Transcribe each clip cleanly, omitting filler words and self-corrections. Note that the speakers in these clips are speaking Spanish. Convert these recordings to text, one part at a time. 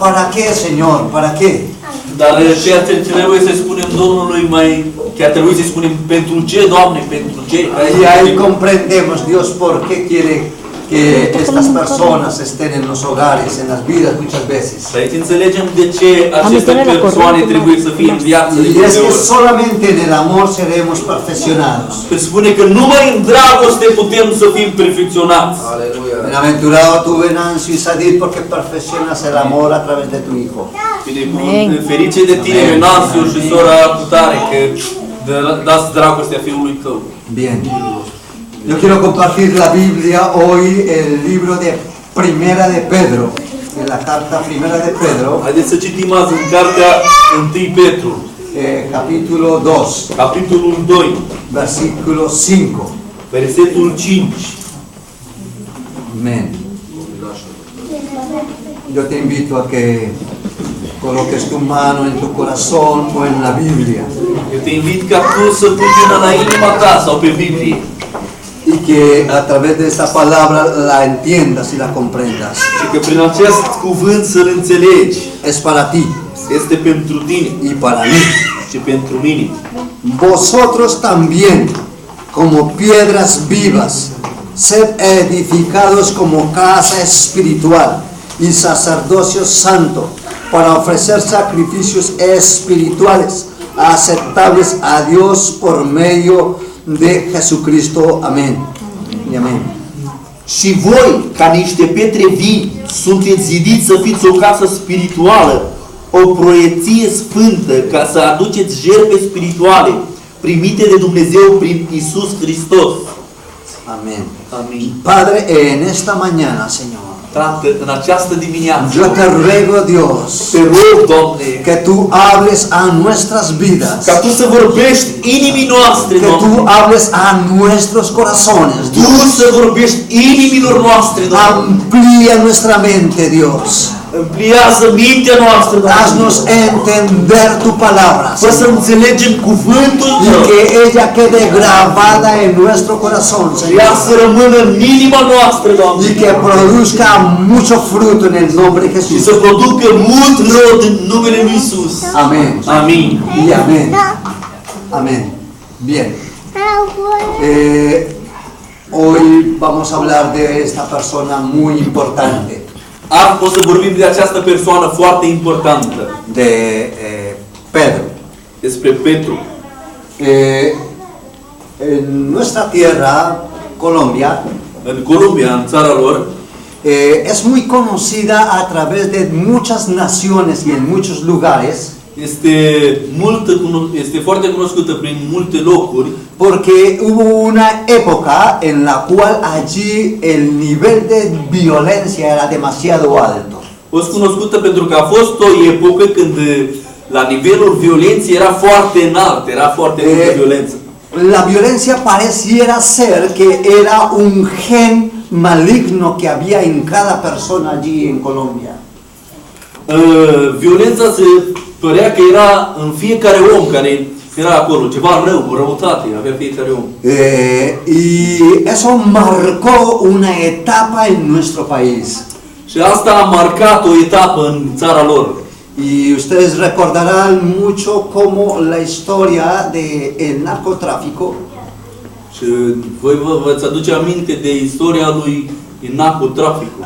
¿Para qué, Señor? ¿Para qué? Dar ceea ce trebuie să spunem Domnului chiar trebuie să spunem pentru ce, Doamne, pentru ce? Y ahí comprendemos, Dios, por qué quiere que estas personas estén en los hogares, en las vidas muchas veces. Aici înțelegem de ce aceste persoane trebuie să fie în viață de Y es que Dumnezeu. solamente en el amor seremos perfeccionados. Că spune că numai în dragoste putem să fim perfecționați. Bienaventurado tu, Venancio y Sadit, porque perfeccionas el amor a través de tu Hijo. Ferice de tine, Venanțiu și sora Cutare, că dați dragostea Fiului tău. Bien. Yo quiero compartir la Biblia hoy, el libro de Primera de Pedro, en la carta Primera de Pedro, Haideți să citim azi în cartea 1 Petru, capítulo 2, capitolul 2, versículo 5. versetul 5. Amén. Yo te invito a que coloques tu mano en tu corazón o en la Biblia Eu te invit ca tu să pui mâna la inima ta sau pe Biblie y que a través de esta palabra la entiendas y la comprendas. și că prin acest cuvânt să-l înțelegi. Es para ti Este pentru tine y para mí. și pentru mine. Vosotros también, como piedras vivas, sed edificados como casa espiritual y sacerdocio santo, para ofrecer sacrificios espirituales aceptables a Dios por medio de Jesucristo. Amén. Y amén. Și voi, ca niște pietre vii, sunteți zidiți să fiți o casă spirituală, o proieție sfântă, ca să aduceți jertfe spirituale, primite de Dumnezeu prin Iisus Hristos. Amén. Amin. Padre, en esta mañana, Señor, Tată, în această dimineață, yo te ruego, Dios, te rog, Doamne, que tú hables a nuestras vidas, ca Tu să vorbești inimii noastre, que Doamne. tú hables a nuestros corazones, Tu Dios. să vorbești inimilor noastre, Doamne. Amplía nuestra mente, Dios. Ampliază mintea noastră, Doamne. Haznos entender tu palabra, Fă să Señor, înțelegem cuvântul y Tău. que ella quede grabada en nuestro corazón, Ea Señor, să rămână în inima noastră, Doamne. y que produzca mucho fruto en el nombre de Și Jesús. să producă mult rod în numele Lui Iisus. Amén. Amin. Y amén. Amén. Bien. Hoy vamos a hablar de esta persona muy importante, Acum o să vorbim de această persoană foarte importantă, de Pedro. despre Petru. En nuestra tierra, Colombia, În Columbia, în țara lor, es muy conocida a través de muchas naciones y en muchos lugares, este foarte cunoscută prin multe locuri, porque hubo una época en la cual allí el nivel de violencia era demasiado alto. a fost cunoscută pentru că a fost o epocă când la nivelul violenței era foarte înalt, era foarte multă violență. La violencia pareciera ser que era un gen maligno que había en cada persona allí en Colombia. Violența se părea că era în fiecare om care era acolo, ceva rău, o răutate avea fiecare om. Y eso marcó una etapa en nuestro país. Și asta a marcat o etapă în țara lor. Y ustedes recordarán mucho cómo la historia del narcotráfico Și voi vă aduce aminte de istoria lui narcotraficul.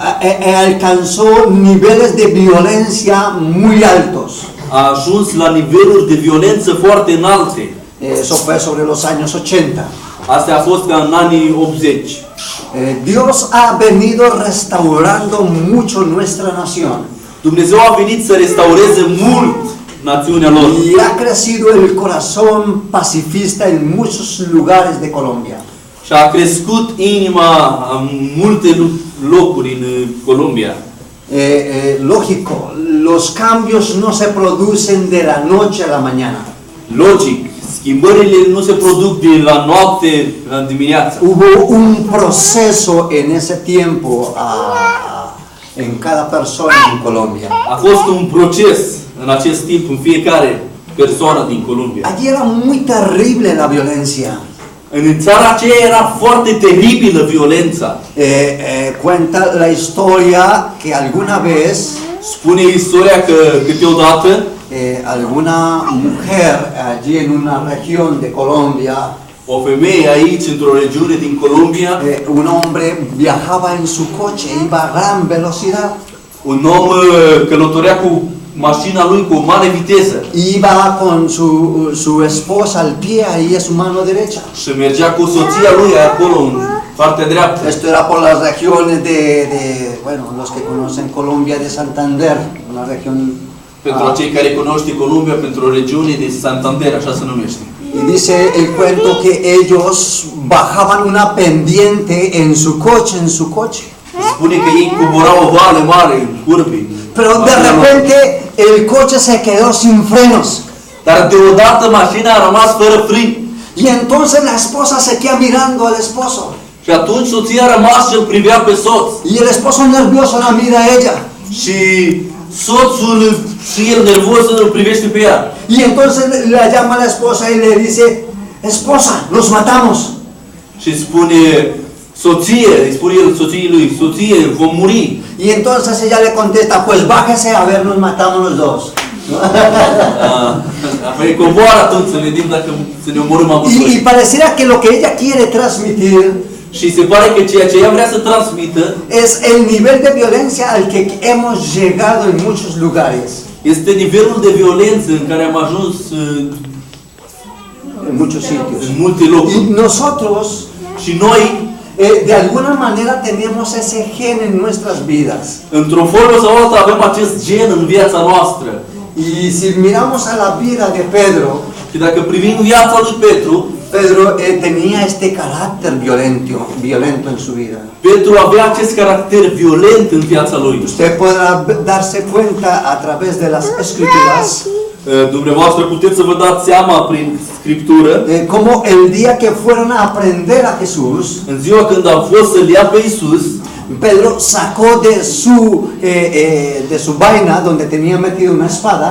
alcanzó niveles de violencia muy altos. A ajuns la niveluri de violență foarte înalte. Eso fue sobre los años 80. Asta a fost ca în anii 80. Dios ha venido restaurando mucho nuestra nación. Dumnezeu a venit să restaureze mult națiunea lor. Y ha crecido el corazón pacifista en muchos lugares de Colombia. Și a crescut inima în multe locuri în Columbia. Lógico, los cambios no se producen de la noche a la mañana. Logic, schimbările nu se produc de la noapte la dimineață. Hubo un proceso en ese tiempo en cada persona en Colombia. A fost un proces în acest timp în fiecare persoană din Columbia. Allí era muy terrible la violencia. În țara aceea era foarte teribilă violența. Cuenta la historia que alguna vez Spune istoria că câteodată alguna mujer allí en una región de Colombia, o femeie aici, într-o regiune din Columbia, un hombre viajaba en su coche, iba a gran velocidad. un om călătorea cu mașina lui cu o mare viteză Iba con su esposa al pie, ahí a su mano derecha. și mergea cu soția lui acolo în partea dreaptă. Esto era por las regiones bueno, los que conocen Colombia, de Santander, una región. Pentru cei care cunoaște Columbia, pentru o regiune de Santander, așa se numește. Y dice el cuento que ellos bajaban una pendiente en su coche. Spune că ei coborau o vale mare în curbe. Pero de repente el coche se quedó sin frenos. Dar deodată mașina a rămas fără frin. Y entonces la esposa se queda mirando al esposo. Și atunci soția a rămas și îl privea pe soț. Y el esposo nervioso la mira a ella. Și soțul și el nervos îl privește pe ea. Y entonces la llama a la esposa y le dice, esposa, los matamos. Și spune soție, îi spune el soției lui, soție, vom muri. Y entonces ella le contesta, pues bájese a ver, nos matamos los dos. Apoi coboară atunci să vedem dacă să ne omorâm amândoi. Y pareciera que lo que ella quiere transmitir Și se pare că ceea ce ea vrea să transmită es el nivel de violencia al que hemos llegado en muchos lugares. este nivelul de violență în care am ajuns En muchos sitios. în multe locuri. Y nosotros, Și noi, de alguna manera, tenemos ese gen en nuestras vidas. într-o formă sau alta, avem acest gen în viața noastră. Y si miramos a la vida de Pedro, Și dacă privim viața lui Petru, Pedro tenía este carácter violento en su vida. Petru avea acest caracter violent în viața lui. Usted podrá darse cuenta a través de las escrituras Dumneavoastră puteți să vă dați seama prin Scriptură, como el día que fueron a aprender a Jesús, în ziua când am fost să-L ia pe Iisus, Pedro sacó de su vaina donde tenía metido una espada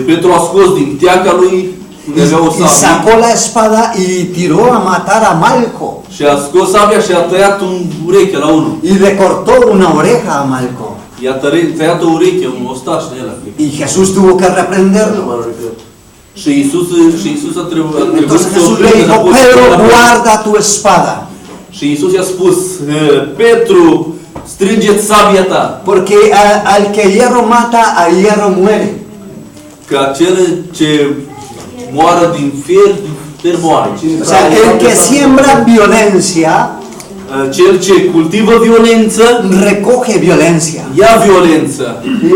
Petru a scos din teaca lui unde avea o y sabie sacó la espada y tiró a matar a Malco și a scos sabia și a tăiat un ureche la unul. y le cortó una oreja a Malco. I-a tăiat o ureche, un ostaș de el. Y Jesús tuvo que reprenderlo. Și Iisus a trebuit Entonces să Jesús le oprească dijo, înapoi. Pedro, guarda tu espada, Și Iisus i-a spus, Petru, strânge-ți sabia ta, porque al que hierro mata, a hierro muere. că acel ce moară din fier moare. O sea, el que siembra violencia, Cel ce cultivă violență, recoge violencia. ia violență. Y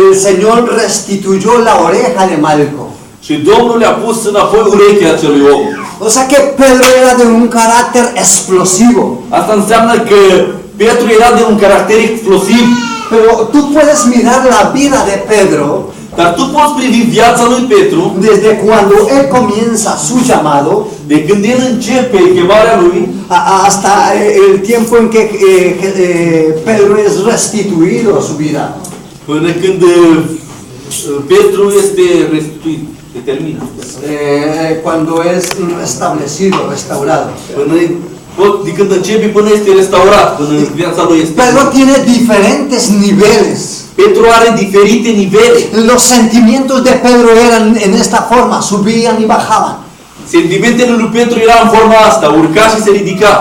el Señor restituyó la oreja de Malco. Și Domnul le-a pus înapoi urechea acelui om. O sea que Pedro era de un carácter explosivo. Asta înseamnă că Petru era de un caracter explosiv. Pero tú puedes mirar la vida de Pedro Dar tu poți privi viața lui Petru desde cuando él comienza su llamado de când el începe chemarea lui hasta el tiempo en que Pedro es restituido a su vida. până când Petru este restituit, se termină. Cuando es restablecido, restaurado. De când începe până este restaurat, până viața lui este. Pedro tiene diferentes niveles. Petru are diferite nivele. Los sentimientos de Pedro eran en esta forma, subían y bajaban. Sentimentele lui Petru era în forma asta, urca și se ridica.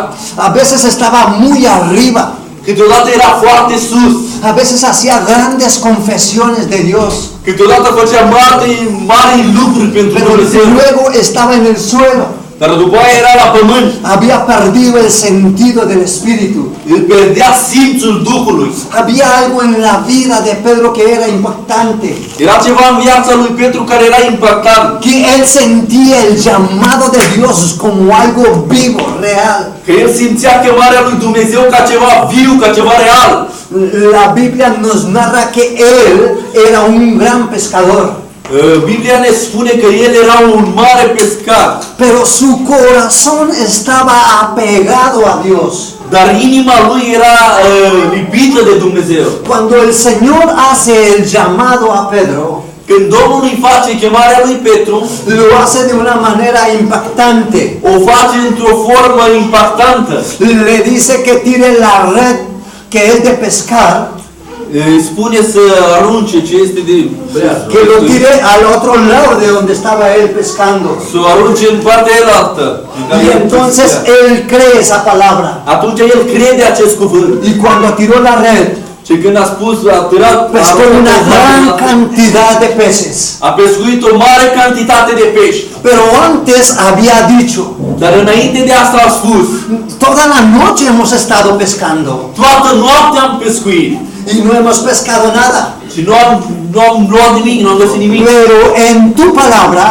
A veces estaba muy arriba. Câteodată era foarte sus. A veces hacía grandes confesiones de Dios. Câteodată făcea mari lucruri pentru Dumnezeu. Luego estaba en el suelo. Dar după aia era la pământ. Había perdido el sentido del Espíritu. Îl perdea simțul Duhului. Había algo en la vida de Pedro que era impactante. Era ceva în viața lui Petru care era impactant. Que él sentía el llamado de Dios como algo vivo, real. Că el simțea chemarea lui Dumnezeu ca ceva viu, ca ceva real. La Biblia nos narra que él era un gran pescador. Biblia ne spune că el era un mare pescar. Pero su corazón estaba apegado a Dios. Dar inima lui era lipită de Dumnezeu. Cuando el Señor hace el llamado a Pedro, când Domnul îi face chemarea lui Petru, lo hace de una manera impactante. o face într-o formă impactantă. Le dice que tire la red que es de pescar. îi spune să arunce ce este de breajă. que lo tire al otro lado de donde estaba él pescando. Să o arunce în partea elaltă. Y entonces él cree esa palabra. Atunci el crede acest cuvânt. Y cuando tiró la red, Și când a spus, a tirat, pescó una gran cantidad de peces. a pescuit o mare cantitate de pești. Pero antes había dicho, Dar înainte de asta a spus, toda la noche hemos estado pescando toată noaptea am pescuit. y no hemos pescado nada. Și nu am luat nimic, nu am găsit nimic. Pero en tu palabra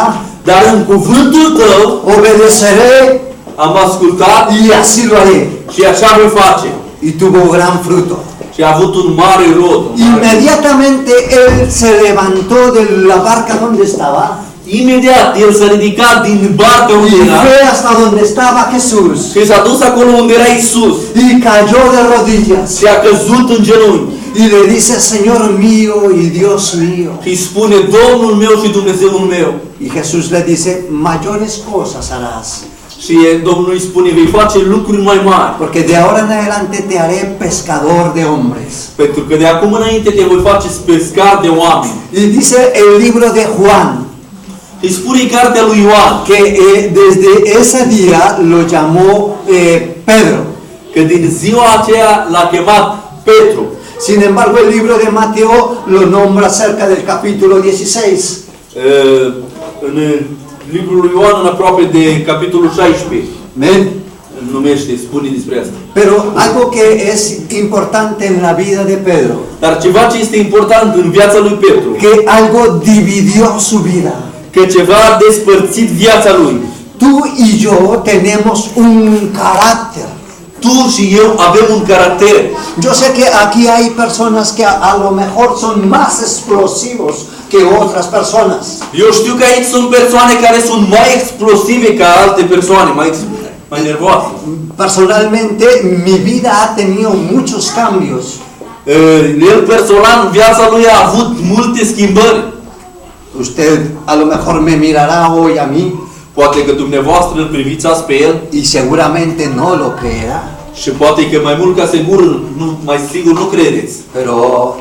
Dar în cuvântul tău obedeceré am ascultat y así lo haré. și așa voi face. Y tuvo gran fruto. Și a avut un mare rod. Inmediatamente él se levantó de la barca donde estaba Imediat el s-a ridicat din barcă y unde era fue hasta donde estaba Jesús și s-a dus acolo unde era Isus y cayó de rodillas și a căzut în genunchi y le dice, Señor mío y Dios mío. și îi spune, Domnul meu și Dumnezeul meu. Y Jesús le dice, mayores cosas harás, Și Domnul îi spune, vei face lucruri mai mari. porque de ahora en adelante te haré pescador de hombres. Pentru că de acum înainte te voi face pescar de oameni. Y dice el libro de Juan, Îi spune cartea lui Ioan que desde ese día lo llamó Pedro. că din ziua aceea l-a chemat Petru. Sin embargo, el libro de Mateo lo nombra cerca del capítulo 16. În librul lui Ioan, în aproape de capitolul 16, Amén. numește, spune despre asta. Pero algo que es importante en la vida de Pedro, Dar ceva ce este important în viața lui Petru, que algo dividió su vida. că ceva a despărțit viața lui. Tú y yo tenemos un carácter. Tu și eu avem un caracter. Yo sé que aquí hay personas que a lo mejor son más explosivos que otras personas. Eu știu că aici sunt persoane care sunt mai explosive ca alte persoane, mai nervoase. Personalmente, mi vida ha tenido muchos cambios. El personal, viața lui a avut multe schimbări. Usted a lo mejor me mirará hoy a mí Poate că dumneavoastră îl priviți azi pe el y seguramente no lo creerá. și poate că mai mult ca sigur, mai sigur nu credeți. Pero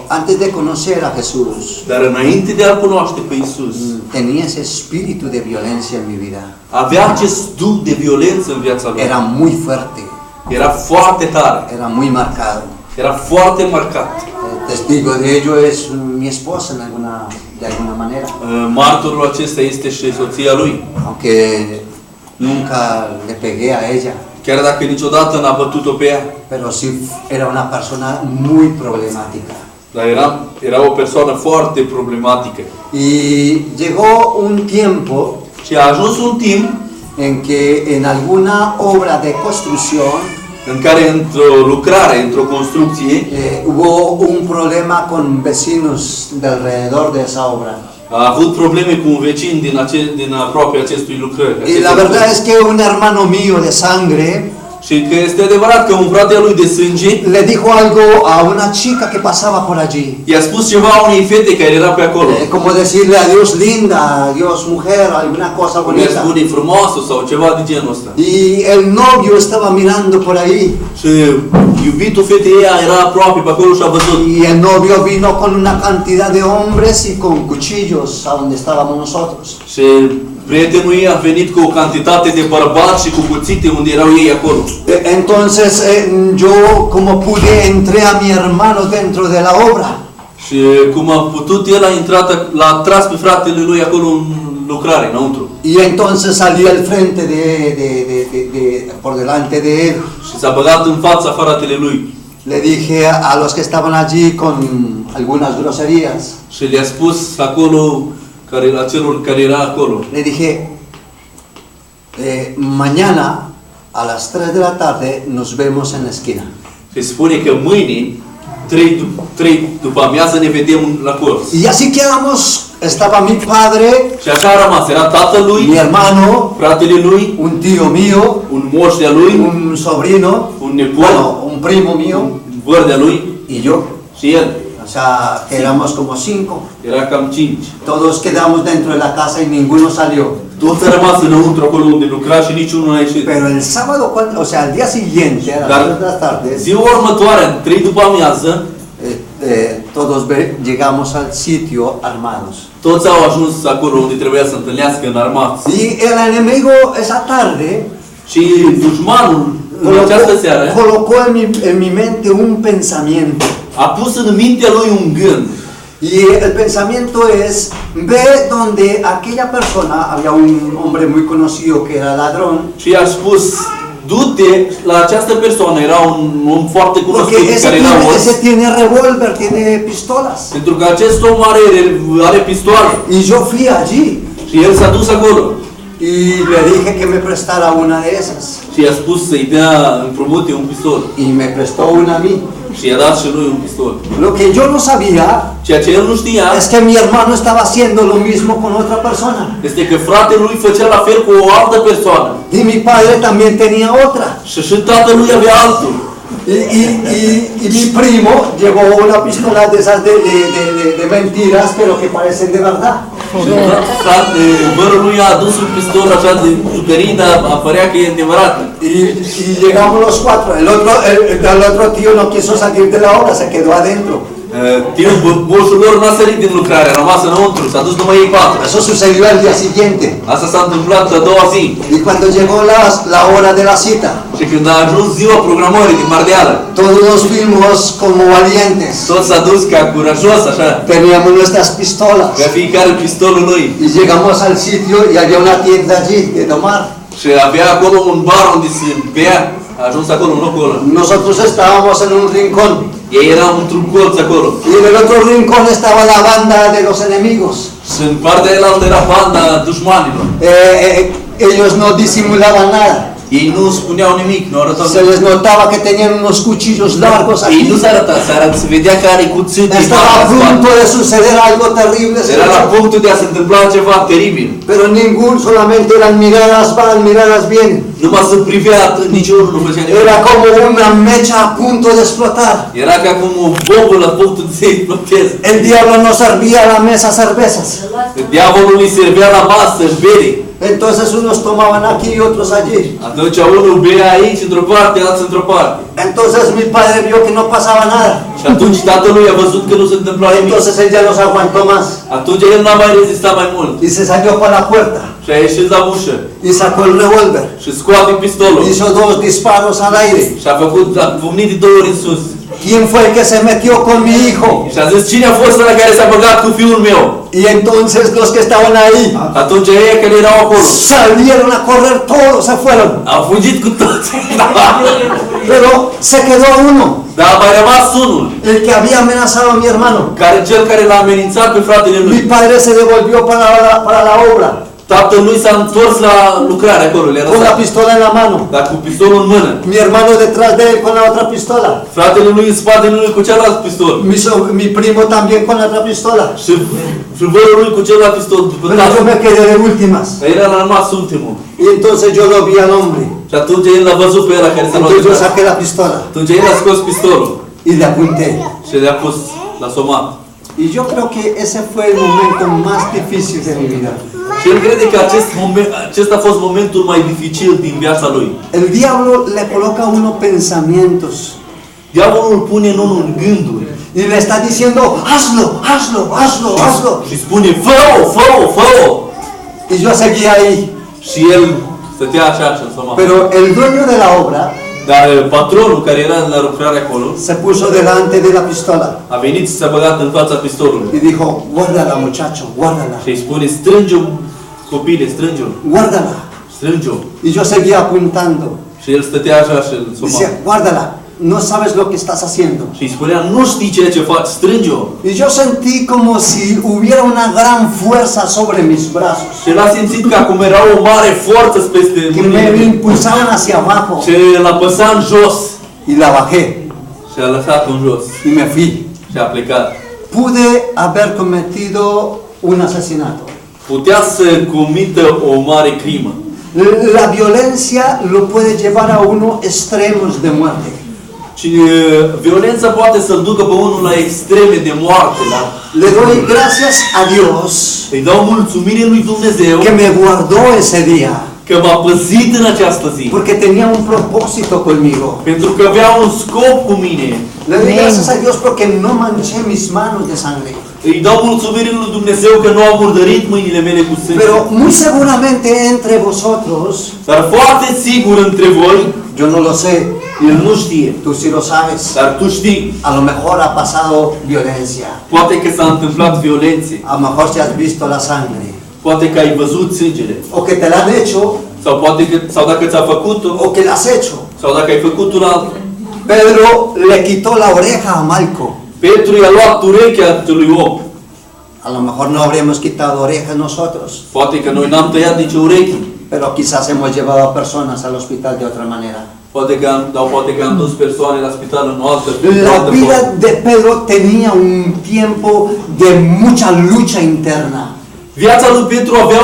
antes de conocer a Jesús, Dar înainte de a cunoaște pe Isus, tenía ese espíritu de violencia en mi vida. avea acest duh de violență în viața lui. Era muy fuerte, Era foarte tare, era muy marcado. era foarte marcat. Testigo de ello es mi esposa de alguna manera, Martorul acesta este și soția lui. aunque nunca le pegué a ella, Chiar dacă niciodată n-a bătut-o pe ea, pero sí era una persona muy problemática. dar era o persoană foarte problematică. Y llegó un tiempo Și a ajuns un timp en que en alguna obra de construcción în care într-o lucrare, într-o construcție, hubo un problema con vecinos de alrededor de esa obra. a avut probleme cu un vecin din aproape acestui lucrări. Y la verdad es que un hermano mío de sangre Și că este adevărat că un frate al lui de sânge le dijo algo a una chica que pasaba por allí. i-a spus ceva unei fete care era pe acolo. Como decirle adiós linda, adiós mujer, alguna cosa Mi-a bonita. spune frumoasă sau ceva de genul ăsta. Y el novio estaba mirando por ahí. Și iubitul fetei ea era aproape pe acolo și a văzut. Y el novio vino con una cantidad de hombres y con cuchillos a donde estábamos nosotros. Și prietenul ei a venit cu o cantitate de bărbați și cu cuțite unde erau ei acolo. Entonces yo como pude entré a mi hermano dentro de la obra. Și cum a putut, el a intrat, l-a tras pe fratele lui acolo în lucrare, înăuntru. Y entonces salí al frente por delante de él. Și s-a băgat în fața fratele lui. Le dije a los que estaban allí con algunas groserías. Și le-a spus acolo, la celor care era acolo. Le dije, mañana a las 3 de la tarde nos vemos en la esquina. Și spune că mâine, 3 după amiază, ne vedem la colț. Y así quedamos. Estaba mi padre, Și așa a rămas. Era tatălui, mi hermano, fratele lui, un tío mío, un moș de-a lui, un sobrino, un nepot, bueno, un primo mío văr de-a lui y yo. și el. O sea, que éramos como 5. Era cam 5. Todos quedamos dentro de la casa y ninguno salió. Toți a rămas înăuntru acolo unde lucra și niciunul n-a ieșit. Pero el sábado, o sea, al día siguiente, a las 3 de la tarde, Ziua următoare, 3 după amiază, todos llegamos al sitio armados. Toți au ajuns acolo unde trebuia să întâlnească înarmați. Y el enemigo esa tarde Și dușmanul în această seară colocó en mi mente un pensamiento. a pus în mintea lui un gând. Y el pensamiento es, ve donde aquella persona, había un hombre muy conocido que era ladrón, Și i-a spus, du-te la această persoană, era un om foarte porque cunoscut care era orb. ese tiene revólver, tiene pistolas. Pentru că acest om are pistoale. Y yo fui allí Și el s-a dus acolo. y le dije que me prestara una de esas. Și i-a spus să-i dea împrumute un pistol. Y me prestó una a mí. Și i-a dat și lui un pistol. Lo que yo no sabía Ceea ce el nu știa es que mi hermano estaba haciendo lo mismo con otra persona. este că fratele lui făcea la fel cu o altă persoană. Y mi padre también tenía otra. Și tatălui avea altul. Y mi primo llevó una pistola de esas de mentiras, pero que parecen de verdad. Și vărul lui a adus un pistol așa de jucării, dar apărea că e adevărat. Y llegamos los cuatro. El otro tío no quiso salir de la obra, se quedó adentro. Moșul lor n-a sărit din lucrare, a rămas înăuntru, s-a dus numai ei patru. Eso sucedió al día siguiente. Asta s-a întâmplat a doua zi. Y cuando llegó la hora de la cita, Și când a ajuns ziua programării din Mardeală, todos nos fuimos como valientes. tot s-a dus ca curajos, așa, Teníamos nuestras pistolas. ca fiecare pistolul lui. Y llegamos al sitio y había una tienda allí de tomar. Și avea acolo un bar unde se bea, a ajuns acolo în locul ăla. Nosotros estábamos en un rincón. Ei erau într-un colț acolo. Y en el otro rincón estaba la banda de los enemigos. Și în partea elaltă era banda dușmanilor. Ellos no disimulaban nada. Ei nu spuneau nimic, nu arătau Se nimic. les notaba que tenían unos cuchillos largos Ei aquí. nu se arăta, se vedea că are cuțite Estaba a mari în spate. punto de suceder algo terrible. Era la punctul de a se întâmpla ceva teribil. Pero solamente eran miradas van, miradas vienen. Numai să privea atât, niciunul nu făcea nimic. Era como una mecha a punto de explotar. Era ca cum o bombă la punctul de să exploteze. El diablo nos servía a la mesa cervezas. Diavolul îi servea la masă, își bere. Entonces unos tomaban aquí y otros allí. Atunci unul bea aici într-o parte, altul într-o parte. Entonces mi padre vio que no pasaba nada. Și atunci tatălui a văzut că nu se întâmpla nimic. Entonces él ya no se aguantó más. Atunci el n-a mai rezistat mai mult. Y se salió para la puerta. Și a ieșit la ușă. Y sacó el revólver. Și scoate pistolul. Hizo 2 disparos al aire. Și a pumnit de 2 ori în sus. ¿Quién fue el que se metió con mi hijo? Și a zis, cine a fost ăla care s-a băgat cu fiul meu? Y entonces los que estaban ahí Atunci ei care erau acolo salieron a correr, todos se fueron. au fugit cu toți. Pero se quedó uno, Dar a mai rămas unul, el que había amenazado a mi hermano. cel care l-a amenințat pe fratele Mi lui. padre se devolvió para la obra Tatălui s-a întors la lucrare acolo, le-a con la lăsat. pistola en la mano. Dar cu pistolul în mână. Mi hermano detrás de él con la otra pistola. Fratele lui în spatele lui cu celălalt pistol. Mi primo también con la otra pistola. Și vărul lui cu celălalt pistol. După Pero yo me quedé de últimas. Dar el a rămas ultimul. Y entonces yo lo vi al hombre. Și atunci el l-a văzut pe ăla care s-a luat Entonces de yo braț. saqué la pistola Atunci el a scos pistolul y le apunté. și le-a pus la somat. Y yo creo que ese fue el momento más difícil de mi vida. Și el crede că acesta a fost momentul mai dificil din viața lui. El diablo le coloca a uno pensamientos Diavolul pune în unul gânduri y le está diciendo, hazlo, hazlo, hazlo, hazlo. și spune, fă-o, fă-o, fă-o. Y yo seguía ahí. Și el stătea așa și însă. Pero el dueño de la obra Dar patronul care era la lucrare acolo se puso delante de la pistola a venit și s-a băgat în fața pistolului. y dijo, guárdala muchacho, guárdala, Și îi spune, strânge-o, copile, strânge-o, guárdala. strânge-o. Y yo seguía apuntando. Și el stătea așa și îl soma. Decía, guárdala, no sabes lo que estás haciendo. Și îi spunea, nu știi ceea ce faci, strânge-o. Y yo sentí como si hubiera una gran fuerza sobre mis brazos, Și el a simțit că acum era o mare forță peste que mâinile me lui. impulsaban hacia abajo. Și l-a păsat în jos. Y la bajé Și a lăsat în jos. y me fui. Și a plecat. Pude haber cometido un asesinato. Putea să comită o mare crimă. La violencia lo puede llevar a uno extremos de muerte. Și violența poate să-l ducă pe unul la extreme de moarte, da? Le doy gracias a Dios Îi dau mulțumire lui Dumnezeu que me guardó ese día, că m-a păzit în această zi. porque tenía un propósito conmigo. Pentru că avea un scop cu mine. Le doy gracias a Dios porque no manché mis manos de sangre. Îi dau mulțumiri lui Dumnezeu că nu am murdărit mâinile mele cu sânge. Pero muy seguramente entre vosotros, Dar foarte sigur între voi, yo no lo sé, el nu știe, tú sí lo sabes, dar tu știi. a lo mejor ha pasado violencia, Poate că s-a întâmplat violențe, a lo mejor si has visto la sangre, poate că ai văzut sângele, o que te la han hecho, sau dacă ți-a făcut-o, o que la has hecho. sau dacă ai făcut un altul. Pedro le quitó la oreja a Malco. Petru i-a luat urechea acelui om. A lo mejor no habríamos quitado orejas nosotros, Poate că noi n-am tăiat nici urechi. pero quizás hemos llevado a personas al hospital de otra manera. Poate că am dus persoane la spital în o altă La formă. vida de Pedro tenía un tiempo de mucha lucha interna. Viața lui Petru avea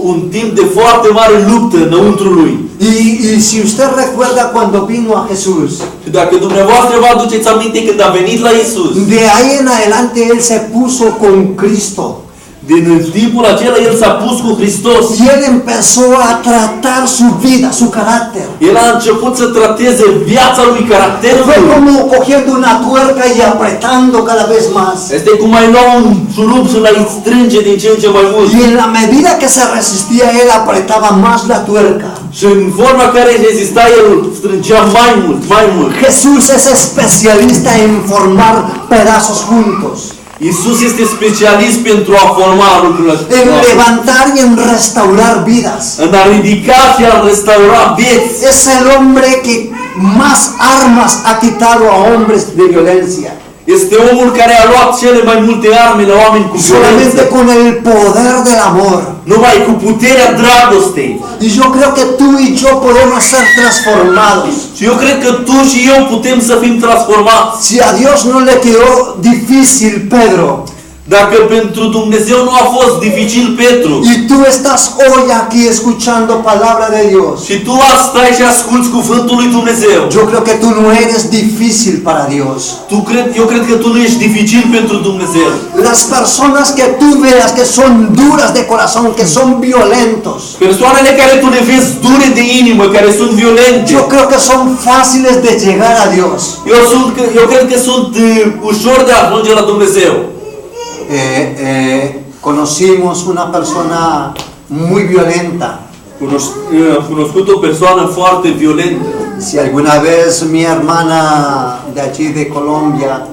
un timp de foarte mare luptă înăuntru lui. Y si usted recuerda cuando vino a Jesús, Și dacă dumneavoastră vă aduceți aminte când a venit la Isus, de ahí en adelante él se puso con Cristo. din timpul acela el s-a pus cu Hristos. Y él empezó a tratar su vida, su carácter. El a început să trateze viața lui, caracterul Fue lui. como cogiendo una tuerca y apretando cada vez más. Este cum ai lua un șurub și l-ai strânge din ce în ce mai mult. Y en la medida que se resistía, él apretaba más la tuerca. Și în forma care rezista, el strângea mai mult, mai mult. Jesús es especialista en formar pedazos juntos, Isus este specialist pentru a forma lucrurile en astea. levantar y en restaurar vidas. În a ridica și a restaura vieți. Es el hombre que más armas ha quitado a hombres de violencia. Este omul care a luat cele mai multe arme la oameni cu Solamente violență. con el poder del amor. Numai cu puterea dragostei. Y yo creo que tú y yo podemos ser transformados. Și eu cred că tu și eu putem să fim transformați. Si a Dios no le quedó difícil Pedro, Dacă pentru Dumnezeu nu a fost dificil Petru, y tú estás hoy aquí escuchando palabra de Dios, și tu stai și asculți cuvântul lui Dumnezeu, yo creo que tú no eres difícil para Dios. eu cred că tu nu ești dificil pentru Dumnezeu. Las personas que tú veas que son duras de corazón, que son violentos, Persoanele care tu le vezi dure de inimă, care sunt violente, yo creo que son fáciles de llegar a Dios. eu cred că sunt ușor de a ajunge la Dumnezeu. Conocimos una persona muy violenta. Am cunoscut o persoană foarte violentă. Si alguna vez mi hermana de aquí de Colombia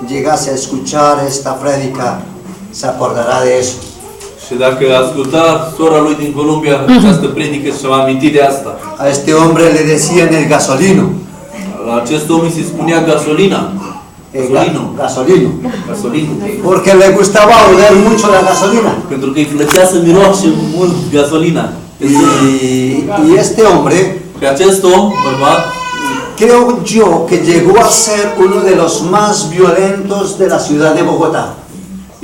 llegase a escuchar esta prédica, se acordará de eso. Și dacă asculta sora lui din Columbia această predică și va aminti de asta. A este hombre le decían el gasolino. La acest om îi se spunea gasolina. Gasolino. Gasolino. Porque le gustaba oler mucho la gasolina. Pentru că îi plăcea să miroase mult gasolina. Y este hombre, Și acest om, bărbat, creo yo que llegó a ser uno de los más violentos de la ciudad de Bogotá.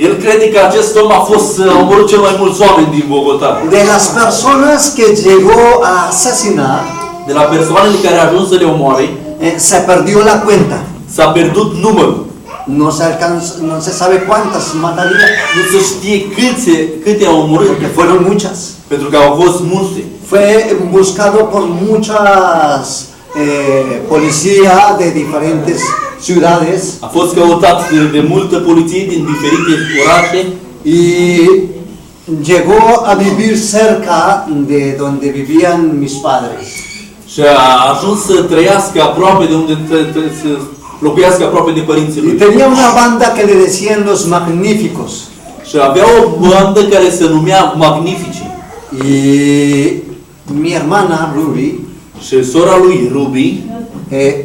el crede că acest om a fost omorât cel mai mulți oameni din Bogotá. De las personas que llegó a asesinar, De la persoanele care a ajuns să le omoare, se perdió la cuenta. s-a pierdut numărul. No se sabe cuántas mataría, Nu se știe câte au omorât, porque fueron muchas. pentru că au fost multe. Fue buscado por muchas policías de diferentes ciudades A fost căutat de multă poliție din diferite orașe y llegó a vivir cerca de donde vivían mis padres. și a ajuns să trăiască aproape de unde să locuiască aproape de părinții Y lui. tenía una banda que le decían los magníficos. Și avea o bandă care se numea Magnifici. Y mi hermana Ruby, Și sora lui Ruby,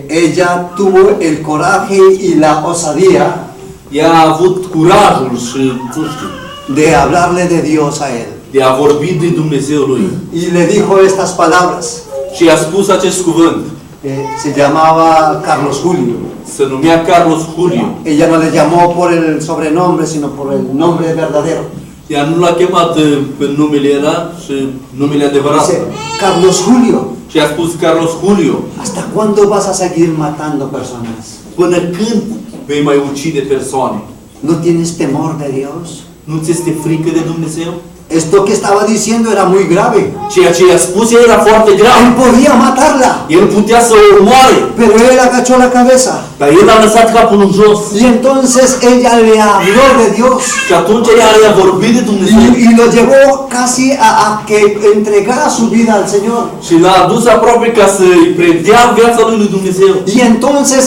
ella tuvo el coraje y la osadía ea a avut curajul și, nu știu, de hablarle de Dios a él. de a vorbi de Dumnezeu lui. Y le dijo estas palabras. Și i-a spus acest cuvânt. Se llamaba Carlos Julio. Se numea Carlos Julio. Ella no le llamó por el sobrenombre, sino por el nombre verdadero. Ea nu l-a chemat pe numele ăla și numele adevărat. Dice, Carlos Julio, Și a spus Carlos Julio, ¿hasta cuándo vas a seguir matando personas? până când vei mai ucide persoane? ¿No tienes temor de Dios? Nu ți este frică de Dumnezeu? Esto que estaba diciendo era muy grave. Ceea ce i-a spus el era foarte grav. Él podía matarla, El putea să o omoare, pero él agachó la cabeza. dar el a lăsat capul în jos. Y entonces ella le habló de Dios Și atunci ea i-a vorbit de Dumnezeu. y lo llevó casi a que entregara su vida al Señor. Și l-a adus aproape ca să-i predea viața lui Dumnezeu. Y entonces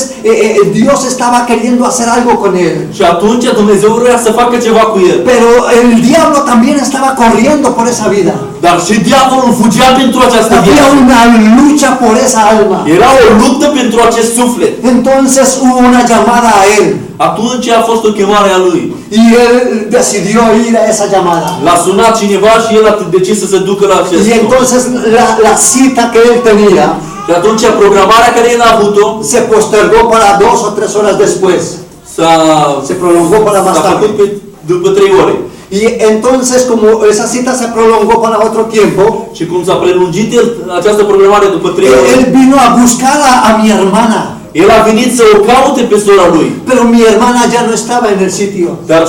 Dios estaba queriendo hacer algo con él. Și atunci Dumnezeu vrea să facă ceva cu el. Pero el diablo también estaba corriendo por esa vida. Dar și diavolul fugea pentru această Había viață. una lucha por esa alma. Era o luptă pentru acest suflet. Entonces hubo una llamada a él Atunci a fost o chemare a lui. y él decidió ir a esa llamada. L-a sunat cineva și el a decis să se ducă la acest Y loc. entonces la cita que él tenía Și atunci programarea care el a avut-o se postergó para 2 o 3 horas después. Se prolongó para más s-a făcut tarde. după 3 ore. Y entonces como esa cita se prolongó para otro tiempo, Și cum s-a prelungit această programare după 3 ore, él vino a buscar a mi hermana. el a venit să o caute pe sora lui. Pero mi hermana ya no estaba en el sitio. Dar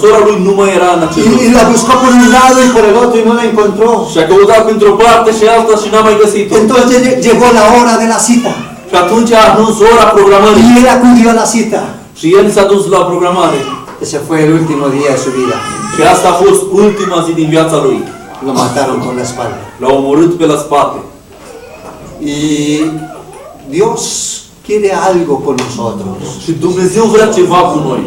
sora lui nu mai era în acel loc. Y la buscó por un lado y por el otro y no la encontró. Și a căutat într-o parte și alta și n-a mai găsit-o. Entonces llegó la hora de la cita. Și atunci a ajuns ora programării. Y él acudió a la cita. Și el s-a dus la programare. Ese fue el último día de su vida. Și asta a fost ultima zi din viața lui. Lo mataron por la espalda. L-a omorât pe la spate. Y Dios quiere algo con nosotros. Și Dumnezeu vrea ceva cu noi.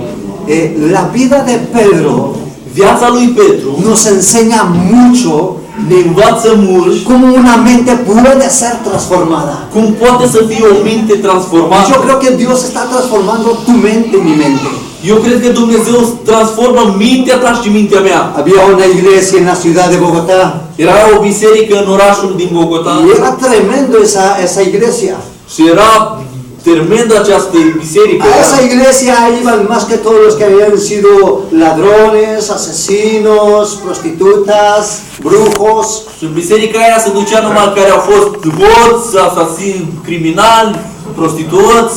La vida de Pedro Viața lui Petru nos enseña mucho ne învață mult cómo una mente puede ser transformada. cum poate să fie o minte transformată. Yo creo que Dios está transformando tu mente y mi mente. Eu cred că Dumnezeu transformă mintea ta și mintea mea. Había una iglesia en la ciudad de Bogotá Era o biserică în orașul din Bogota y era tremendo esa iglesia. și era tremendă această biserică. A esa iglesia iban más que todos los que habían sido ladrones, asesinos, prostitutas, brujos. Și în biserica aia se ducea numai care au fost hoți, asasini, criminali, prostituți,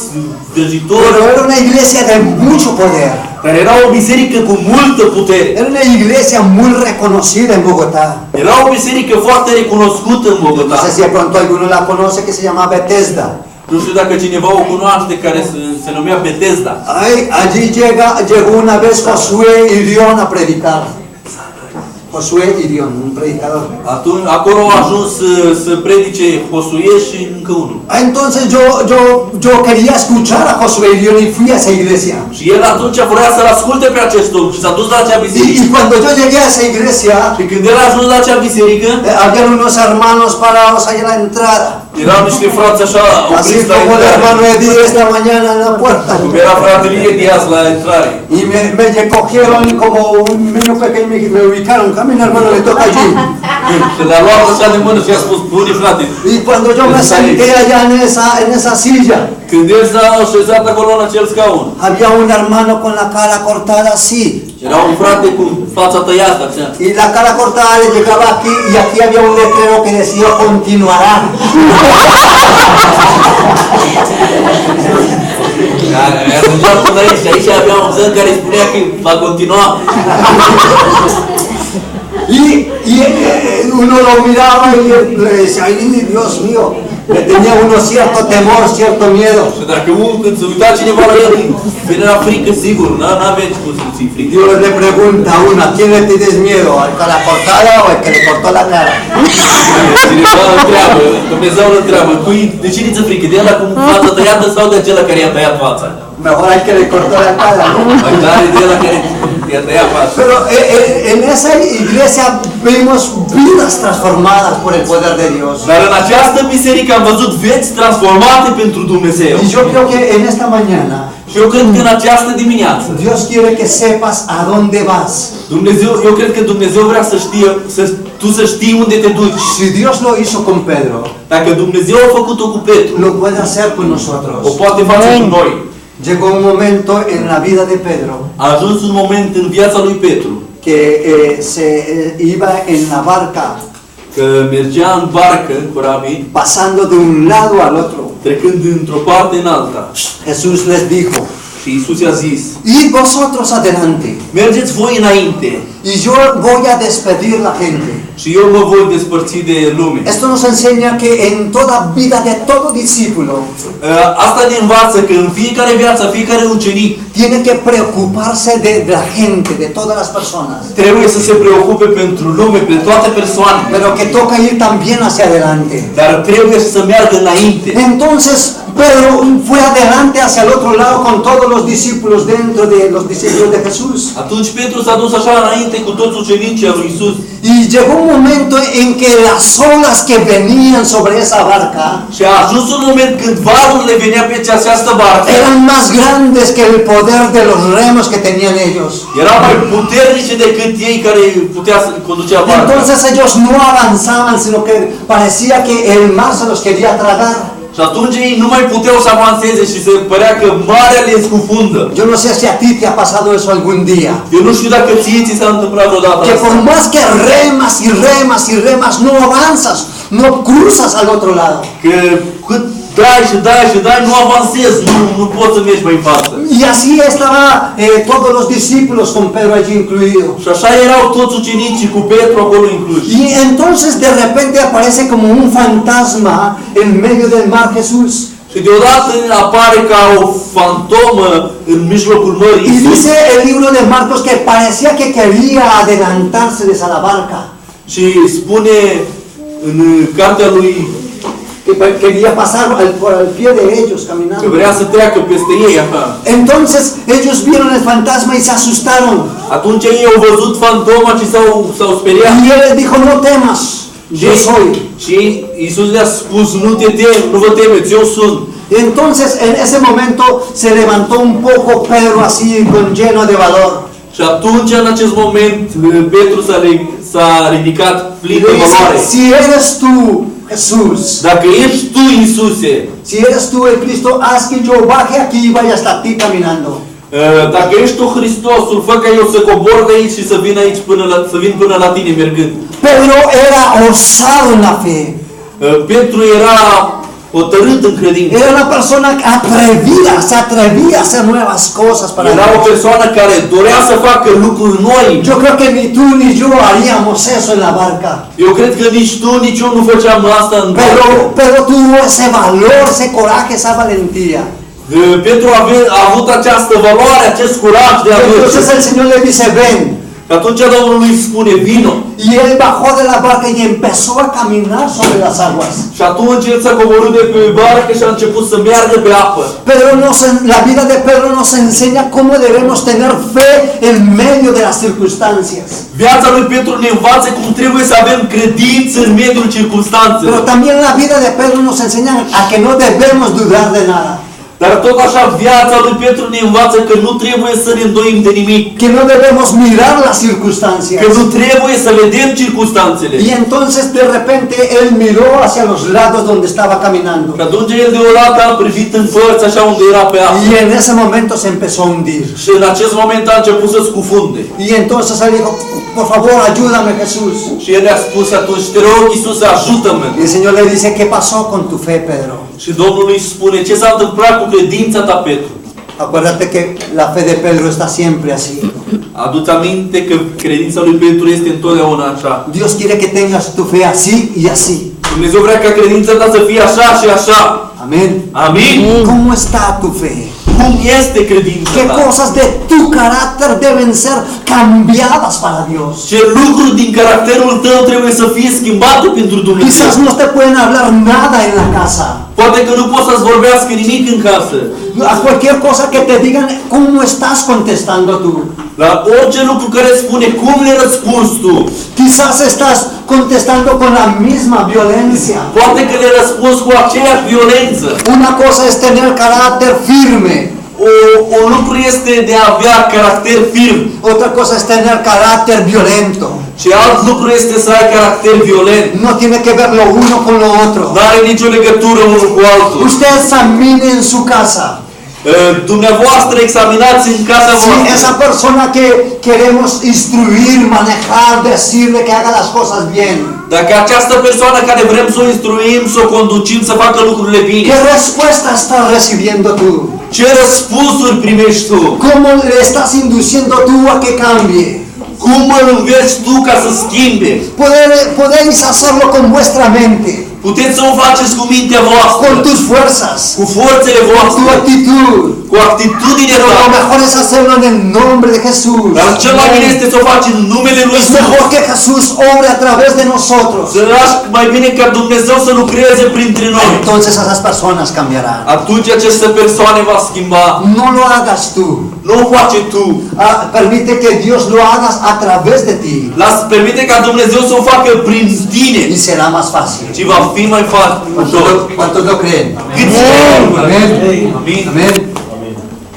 vrăjitori. Pero era una iglesia de mucho poder. Dar era o biserică cu multă putere. Era una iglesia muy reconocida en Bogotá. Era o biserică foarte recunoscută în No Bogota. sé si de pronto alguno la conoce, que se llama Bethesda. Nu știu dacă cineva o cunoaște, care se numea Bethesda. Allí llegó una vez Josué y Dion a predicar. Josué y Dion, un predicador. Atunci, acolo a ajuns să predice Josue și încă unul. Entonces yo quería escuchar a Josué y Dion y fui a esa iglesia. Și el atunci vrea să-l asculte pe acest om și s-a dus la acea biserică. Y cuando yo llegué a esa iglesia, Și când el a ajuns la acea biserică, había unos hermanos parados ahí en la entrada. erau niște frați așa Así opriți la como el intrare. hermano Edith esta mañana en la puerta. Cum era fratele Diaz la intrare. Y me cogieron como un niño pequeño y me ubicaron. Camina hermano, le toca allí. Și le-a luat așa de mână și a spus, bune frate. Y cuando yo me senté allá en esa silla, Când el s-a așezat acolo în acel scaun, había un hermano con la cara cortada así. era un frate cu fața tăiată așa. Y la cara cortada le llegaba aquí y aquí había un letrero que decía continuará. Ajungea până aici și aici avea un zân care spunea că va continua. Y uno lo miraba y le decía, ay Dios mío, le tenía uno cierto temor, cierto miedo. Și dacă când se uita cineva la el, venea frică sigur, n-aveți cum să ții frică. Dios le pregunta a uno, ¿a quién le tienes miedo? ¿Al cara cortada o al que le cortó la cara? Cineva îl întreabă, Dumnezeu îl întreabă, de cine ți-e frică? De ăla cu fața tăiată sau de acela care i-a tăiat fața? Mejor al que le cortó la cara, ¿no? Mai tare de ăla care i-a tăiat fața. Pero en esa iglesia vimos vidas transformadas por el poder de Dios. Dar în această biserică am văzut vieți transformate pentru Dumnezeu. Y yo creo que en esta mañana Și eu cred că în această dimineață, Dios quiere que sepas a dónde vas. eu cred că Dumnezeu vrea să știe, tu să știi unde te duci. Si Dios lo hizo con Pedro, Dacă Dumnezeu a făcut-o cu Petru, lo puede hacer con nosotros. o poate face cu noi. Llegó un momento en la vida de Pedro A ajuns un moment în viața lui Petru, que se iba en la barca că mergea în barcă, corabie, pasando de un lado al otro. trecând dintr-o parte în alta. Jesús les dijo, Și Și Iisus i-a zis, id vosotros adelante, mergeți voi înainte y yo voy a despedir la gente. și eu mă voi despărți de lume. Esto nos enseña que en toda vida de todo discípulo Asta ne învață că în fiecare viață, fiecare ucenic tiene que preocuparse de la gente, de todas las personas. trebuie să se preocupe pentru lume, pentru toate persoanele. Pero que toca ir también hacia adelante. Dar trebuie să meargă înainte. Entonces Pedro fue adelante hacia el otro lado con todos los discípulos dentro de los discípulos de Jesús. Atunci Petru s-a dus așa înainte cu toți ucenicii lui Iisus. Y llegó un momento en que las olas que venían sobre esa barca Și a ajuns un moment când valurile venea pe această barcă. eran más grandes que el poder de los remos que tenían ellos. Erau mai puternice decât ei care putea să conducea barca. Entonces ellos no avanzaban, sino que parecía que el mar se los quería tragar. Și atunci ei nu mai puteau să avanseze și se părea că marea le scufundă. Yo no sé si a ti te ha pasado eso algún día. Eu nu știu dacă ție ți s-a întâmplat vreodată Que asta. por más que remas y remas y remas, no avanzas, no cruzas al otro lado. Că cât dai și dai și dai, nu avansezi, nu poți să mergi mai în față. Y así estaban todos los discípulos con Pedro allí incluido. Și așa erau toți ucenicii cu Petru acolo inclus. Y entonces de repente aparece como un fantasma en medio del mar Jesús. Și deodată apare ca o fantomă în mijlocul mării Y Iisus. dice el libro de Marcos que parecía que quería adelantárseles a la barca. Și spune în cartea lui Que quería pasar por el pie de ellos că caminando. vrea să treacă peste ei așa. Entonces ellos vieron el fantasma y se asustaron. Atunci ei au văzut fantoma și s-au speriat. Y él les dijo, no temas, yo soy. Și Iisus le-a spus, nu te temi, nu vă temeți, eu sunt. Entonces en ese momento se levantó un poco Pedro así con lleno de valor. Și atunci, în acest moment, Petru s-a ridicat Y plin le de dice, valoare. si eres tú, Jesús, Dacă ești tu, Iisuse, si eres tú el Cristo, haz que yo baje aquí y vaya hasta ti caminando. dacă ești tu Hristosul, fă ca eu să cobor de aici și să vin aici să vin până la tine mergând. Pedro era osado en la fe. Petru era hotărât în credință. Era una persona atrevida, se atrevía a hacer nuevas cosas para Era o Dios. persoană care dorea să facă lucruri noi. Yo creo que ni tú ni yo haríamos eso en la barca. Eu cred că nici tu, nici eu nu făceam asta în barcă. Pero tuvo ese valor, ese coraje, esa valentía. Petru a avut această valoare, acest curaj de a Entonces merge. el Señor le dice, ven. Și atunci Domnul îi spune, vino. Y él bajó de la barca y empezó a caminar sobre las aguas. Și atunci el s-a coborât de pe barcă și a început să meargă pe apă. La vida de Pedro nos enseña cómo debemos tener fe en medio de las circunstancias. Viața lui Petru ne învață cum trebuie să avem credință în mediul Pero circunstanțelor. también la vida de Pedro nos enseña a que no debemos dudar de nada. Dar tot așa viața lui Petru ne învață că nu trebuie să ne îndoim de nimic. Que no debemos mirar las circunstancias. Că nu trebuie să vedem circunstanțele. Y entonces de repente él miró hacia los lados donde estaba caminando. Și atunci el deodată a privit în părți așa unde era pe apă. Y en ese momento se empezó a hundir. Și în acest moment a început să scufunde. Y entonces él dijo, por favor, ayúdame, Jesús. Și el a spus atunci, te rog, Iisuse, ajută-mă. Y el Señor le dice, ¿qué pasó con tu fe, Pedro? Și Domnul îi spune, ce s-a întâmplat cu credința ta, Petru? Acuérdate que la fe de Pedro está siempre así. Adu-ți aminte că credința lui Petru este întotdeauna așa. Dios quiere que tengas tu fe así y así. Dumnezeu vrea ca credința ta să fie așa și așa. Amén. Amin? ¿Cómo está tu fe? Cum este credința ¿Qué ta? cosas de tu carácter deben ser cambiadas para Dios? Ce lucruri din caracterul tău trebuie să fie schimbate pentru Dumnezeu? Quizás no te pueden hablar nada en la casa. Poate că nu poți să-ți vorbească nimic în casă. A cualquier cosa que te digan, ¿cómo estás contestando tú? La orice lucru care îți spune, cum le răspunzi tu? Quizás estás contestando con la misma violencia. Poate că le răspunzi cu aceeași violență. Una cosa es tener carácter firme. Un lucru este de a avea caracter firm Otra cosa es tener carácter violento. și alt lucru este să ai caracter violent. No tiene que ver lo uno con lo otro. Nu are nicio legătură unul cu altul. Usted examine en su casa. Dumneavoastră examinați în casa Si voastră. esa persona que queremos instruir, manejar, decirle que haga las cosas bien, Dacă această persoană care vrem să o instruim, să o conducim să facă lucrurile bine, ¿qué respuesta estás recibiendo tú? Ce răspunsuri primești tu? ¿Cómo le estás induciendo tú a que cambie? Cum îl înveți tu ca să schimbe? Podéis hacerlo con vuestra mente, Puteți să o faceți cu mintea voastră, con tus fuerzas, cu forțele con tu voastre, actitud. cu actitudinea Pero lo voastră. mejor es hacerlo en el nombre de Jesús. Dar cel mai bine este să o faci în numele Lui Es mejor Isus. que Jesús obre a través de nosotros. Să lași mai bine ca Dumnezeu să lucreze printre noi. Entonces esas personas cambiarán. Atunci aceste persoane va schimba. No lo hagas tú. Nu o face tu. Permite que Dios lo haga a través de ti. Permite ca Dumnezeu să o facă prin tine. Y será más fácil. Și va fi mai ușor. ¿Cuántos lo creen? Câți Amén. Amin. Amén.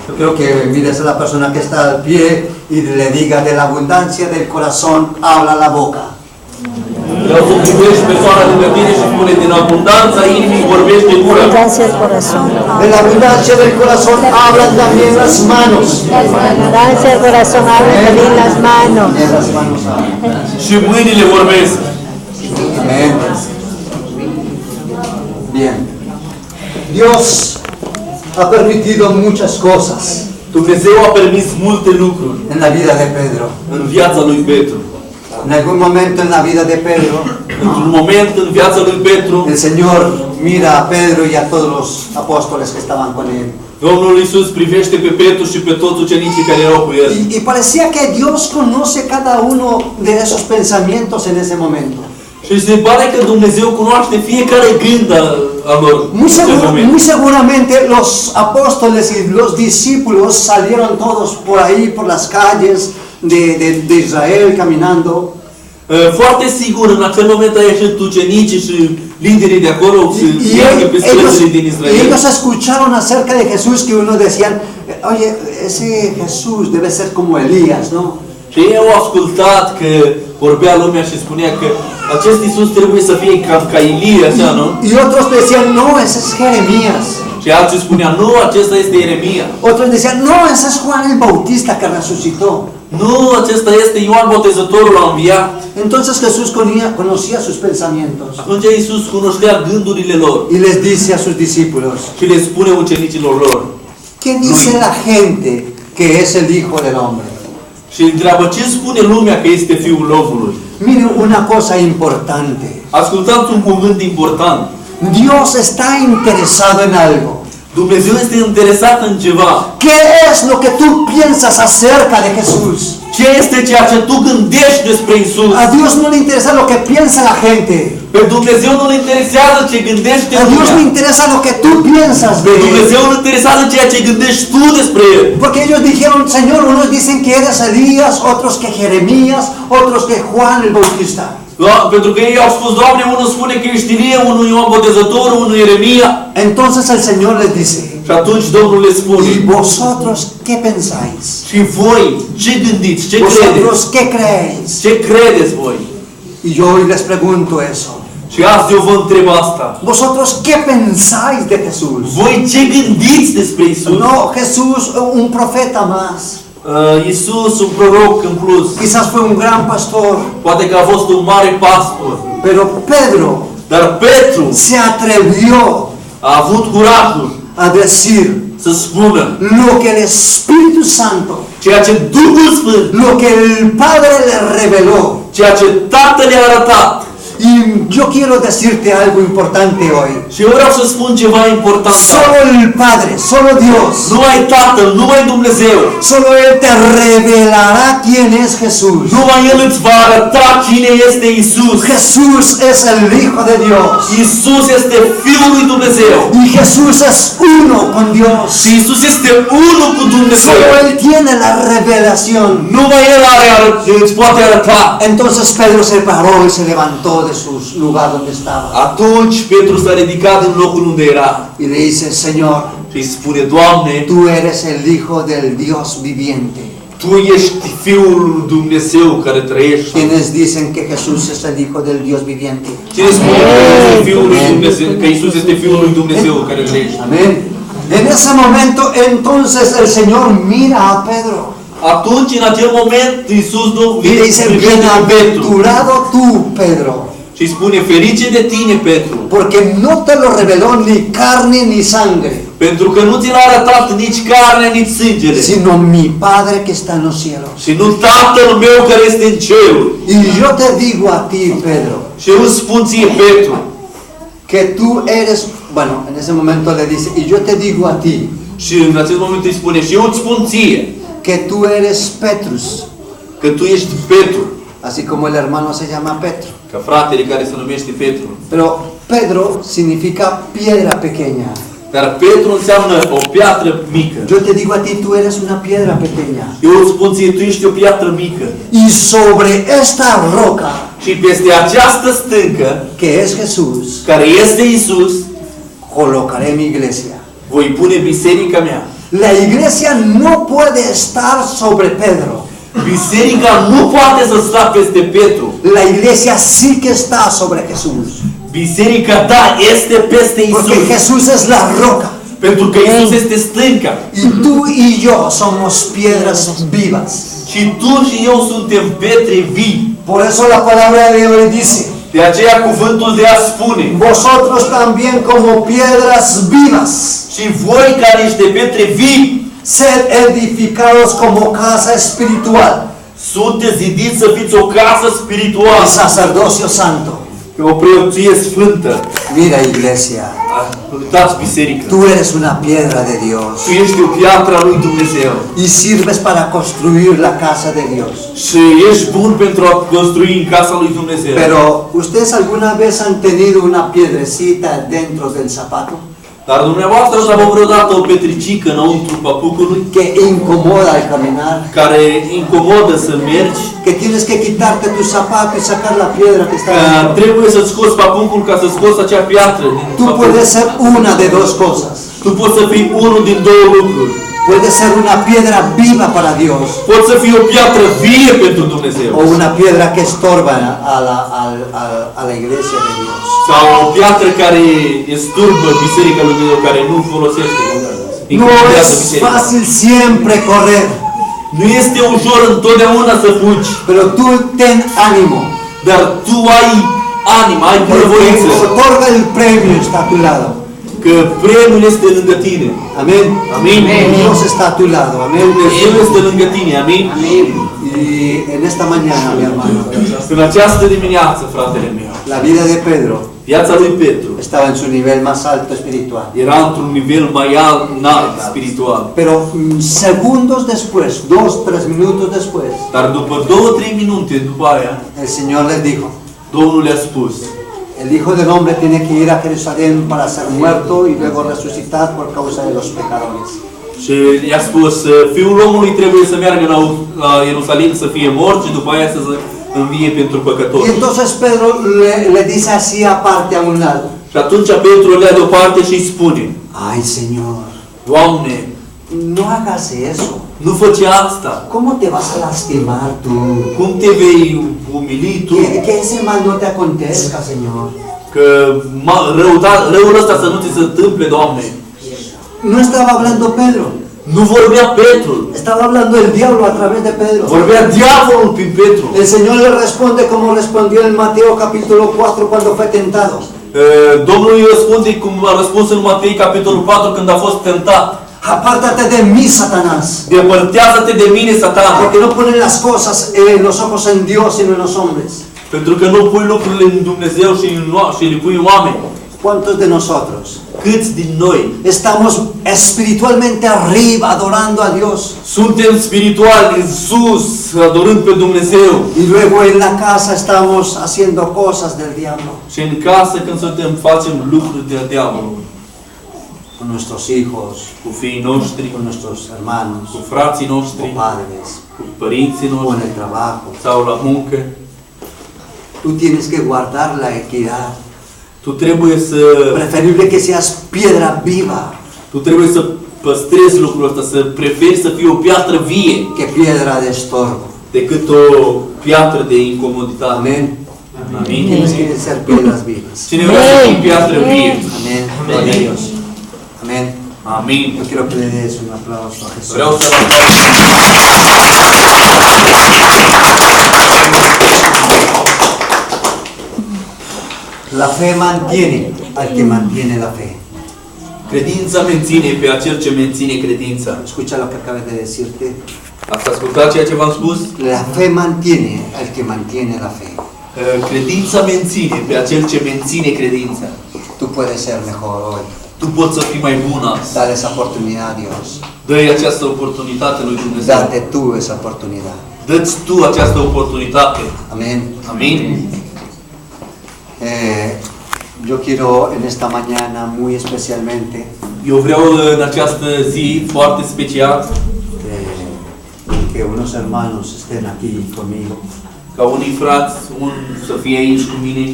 Yo creo que mires a la persona que está al pie y le diga de la abundancia del corazón habla la boca. Vreau să privești persoana lângă tine și spune din abundanța inimii vorbește gura. Abundancia del corazón. De la abundancia del corazón hablan también las manos. La abundancia del corazón abre también las manos. En las manos hablan. Și mâinile vorbesc. Amén. Bien. Dios ha permitido muchas cosas Dumnezeu a permis multe lucruri en la vida de Pedro. în viața lui Petru. En algún momento en la vida de Pedro, Într-un moment în viața lui Petru, el Señor mira a Pedro y a todos los apóstoles que estaban con él. Domnul Iisus privește pe Petru și pe toți ucenicii care erau cu el. Y parecía que Dios conoce cada uno de esos pensamientos en ese momento. Și se pare că Dumnezeu cunoaște fiecare gând al lor. în acel moment. Muy seguramente los apóstoles y los discípulos salieron todos por ahí, por las calles de Israel caminando. Foarte sigur, în acel moment a ieșit ucenicii și liderii de acolo și merg pe străzile din Y Israel. ellos escucharon acerca de Jesús que uno decían, oye, ese Jesús debe ser como Elías, ¿no? Și ei au ascultat că vorbea lumea și spunea că acest Iisus trebuie să fie ca Ilie, așa, nu? Y otros decían, no, ese es Jeremías. Și alții spuneau, nu, acesta este Ieremia. Otros decían, no, ese es Juan el Bautista que resucitó. Nu, acesta este Ioan Botezătorul a înviat. Entonces Jesús conocía sus pensamientos Atunci Iisus cunoștea gândurile lor y les dice a sus discípulos, și le spune ucenicilor lor. ¿qué dice la gente que es el Hijo del Hombre? Și întreabă, ce spune lumea că este Fiul omului? Miren una cosa importante. Ascultați un cuvânt important. Dios está interesado en algo. Dumnezeu este interesat în ceva. ¿Qué es lo que tú piensas acerca de Jesús? Ce este ceea ce tu gândești despre Isus? A Dios no le interesa lo que piensa la gente. Pe Dumnezeu nu-L interesează ce gândește A Dios le lumea. interesa lo que tú piensas Pe de Él. Dumnezeu îl interesează ceea ce gândești tu despre El. Porque ellos dijeron, Señor, unos dicen que eres Elías, otros que Jeremías, otros que Juan el Bautista. Da? Pentru că ei au spus, Doamne, unul spune că ești Ilie, unul Ioan Botezătorul, unul Ieremia. Entonces el Señor les dice, Și atunci Domnul le spune, ¿y vosotros qué pensáis? și voi, ce gândiți, ce credeți? ¿Vosotros qué creéis? Ce credeți voi? Y yo hoy les pregunto eso. Și azi eu vă întreb asta. ¿Vosotros qué pensáis de Jesús? Voi ce gândiți despre Isus? No, Jesús, un profeta más. Isus, un proroc în plus. Quizás fue un gran pastor. Poate că a fost un mare pastor. Pero Pedro Dar Petru se atrevió a avut curajul a decir să spună lo que el Espíritu Santo, ceea ce Duhul Sfânt, lo que el Padre le reveló. ceea ce Tatăl i-a arătat. Y yo quiero decirte algo importante hoy. Și eu vreau să spun ceva important. Solo el Padre, solo Dios, Numai Tatăl, numai Dumnezeu, solo Él te revelará quién es Jesús. numai El îți va arăta cine este Isus. Jesús es el Hijo de Dios. Isus este Fiul lui Dumnezeu. Y Jesús es uno con Dios. Și Isus este unul cu Dumnezeu. Solo Él tiene la revelación. Numai El îți poate arăta. Entonces Pedro se paró y se levantó de su lugar donde estaba. Atunci Petru s-a ridicat din locul unde era Y le dice, Señor, și îi spune, Doamne, tú eres el Hijo del Dios viviente. Tu ești Fiul lui Dumnezeu care trăiește. Quienes dicen que Jesús es el Hijo del Dios viviente. Cine spune că este Fiul lui Dumnezeu, că Isus este Fiul lui Dumnezeu care trăiește? Amén. En ese momento entonces el Señor mira a Pedro Atunci, în acel moment, Iisus nu y le dice, privește pe Petru bienaventurado tú, Pedro, și îi spune, ferice de tine, Petru, porque no te lo reveló ni carne ni sangre, Pentru că nu ți l-a arătat nici carnea, nici sângele. sino mi Padre que está en los cielos. Și nu Tatăl meu care este în cerul. Y yo te digo a ti, Pedro, Și eu îți spun ție, Petru, que tú eres, bueno, en ese momento le dice, y yo te digo a ti, și în acest moment îi spune, și eu îți spun ție, que tú eres Petrus, că tu ești Petru, así como el hermano se llama Petro. ca fratele care se numește Petru. Pero Pedro significa piedra pequeña. Dar Petru înseamnă o piatră mică. Yo te digo a ti, tú eres una piedra pequeña. Eu îți spun ție, tu ești o piatră mică. Y sobre esta roca, Și peste această stâncă, que es Jesús, care este Isus, colocaré mi iglesia. voi pune biserica mea. La iglesia no puede estar sobre Pedro. Biserica nu poate să stea peste Petru. La iglesia sí que está sobre Jesús. Biserica, da, este peste Porque Isus. Jesús es la roca. Pentru că Isus este stânca. Y tú y yo somos piedras vivas. Și tu și eu suntem pietre vii. Por eso la palabra de hoy dice, De aceea cuvântul de azi spune, vosotros también como piedras vivas, și voi care niște pietre vii, sed edificados como casa espiritual, sunteți zidiți să fiți o casă spirituală, el sacerdocio santo. o preoție sfântă. Mira, iglesia, Uitați biserică. tú eres una piedra de Dios Tu ești o piatră a lui Dumnezeu. y sirves para construir la casa de Dios. Și ești bun pentru a construi în casa lui Dumnezeu. Pero, ¿ustedes alguna vez han tenido una piedrecita dentro del zapato Dar dumneavoastră ați avut vreodată o petricică înăuntru papucului que incomoda al caminar? care incomodă să mergi? Que tienes que quitarte tu zapato y sacar la piedra que está dentro. Trebuie să-ți scoți papucul ca să scoți acea piatră din Tú papuc. puedes ser una de dos cosas. Tu poți să fii unul din două lucruri. Puedes ser una piedra viva para Dios Poți să fii o piatră vie pentru Dumnezeu. o una piedra que estorba a la iglesia de Dios. Sau o piatră care esturbă biserica lui Dumnezeu, care nu folosește. No Incomodează es biserica. fácil siempre correr, Nu este ușor întotdeauna să fugi, pero tú ten ánimo. dar tu ai anima, ai El que bunăvoință, otorga el premio está a tu lado. că premiul este lângă tine. Amén. Amin. Dios está a tu lado. Amén. Dumnezeu este lângă tine. Amin. Y en esta mañana, mi hermano, În această dimineață, fratele meu, la vida de Pedro viața lui Petru estaba en su nivel más alto espiritual. era într-un nivel mai înalt spiritual. Pero segundos después, 2-3 minutos después, Dar după 2-3 minute după aia, el Señor les dijo, Domnul le-a spus, el Hijo del Hombre tiene que ir a Jerusalén para ser muerto y luego resucitar por causa de los pecadores. și i-a spus, Fiul omului trebuie să meargă la Ierusalim să fie mort și după aia să se învie pentru Y păcători. entonces Pedro le dice así aparte a un lado, Și atunci Petru le ia deoparte și îi spune, ay Señor, Doamne, no hagas eso. nu făci asta. ¿Cómo te vas a lastimar tú? Cum te vei umili tu? Que ese mal no te acontezca, Señor. Că răul ăsta să nu ți se întâmple, Doamne. No estaba hablando Pedro, Nu vorbea Petru. estaba hablando el diablo a través de Pedro. Vorbea diavolul prin Petru. El Señor le responde como respondió en Mateo capítulo 4 cuando fue tentado. Domnul îi răspunde cum a răspuns în Matei capitolul 4 când a fost tentat. Apártate de mí, Satanás, Depărtează-te de mine, Satan, porque no ponen las cosas, los ojos en Dios sino en los hombres. pentru că nu pui lucrurile în Dumnezeu și le pui în oameni. ¿Cuántos de nosotros Câți din noi estamos espiritualmente arriba adorando a Dios suntem spirituali în sus, adorând pe Dumnezeu, y luego en la casa estamos haciendo cosas del diablo și în casă când suntem facem lucruri de diavolul, con nuestros hijos, cu fiii noștri, con nuestros hermanos, cu frații con noștri, padres, cu părinții o en noștri el trabajo? sau la muncă? Tú tienes que guardar la equidad. Tu trebuie să Preferible que seas piedra viva Tu trebuie să păstrezi lucrul ăsta, să preferi să fii o piatră vie que piedra de estorbo. decât o piatră de incomoditate. Amén. Amin. Tienes que ser piedras vivas. Cine vrea să fii piatră vie? Amén. Gloria a Dios. Amén. Amin. Yo quiero que le des un aplauso a Jesús. Vreau să vă La fe mantiene al que mantiene la fe. Credința menține pe acel ce menține credința. Escucha lo que acabo de decirte. Ați ascultat ceea ce v-am spus? La fe mantiene al que mantiene la fe. Credința menține pe acel ce menține credința. Tú puedes ser mejor hoy. Tu poți să fii mai bun azi. Dale esa oportunidad a Dios. Dă-i această oportunitate lui Dumnezeu. Date tú esa oportunidad. Dă-ți tu această oportunitate. Amén. Amin? Yo quiero en esta mañana muy especialmente Eu vreau în această zi foarte special que unos hermanos estén aquí conmigo. ca unii frați să fie aici cu mine.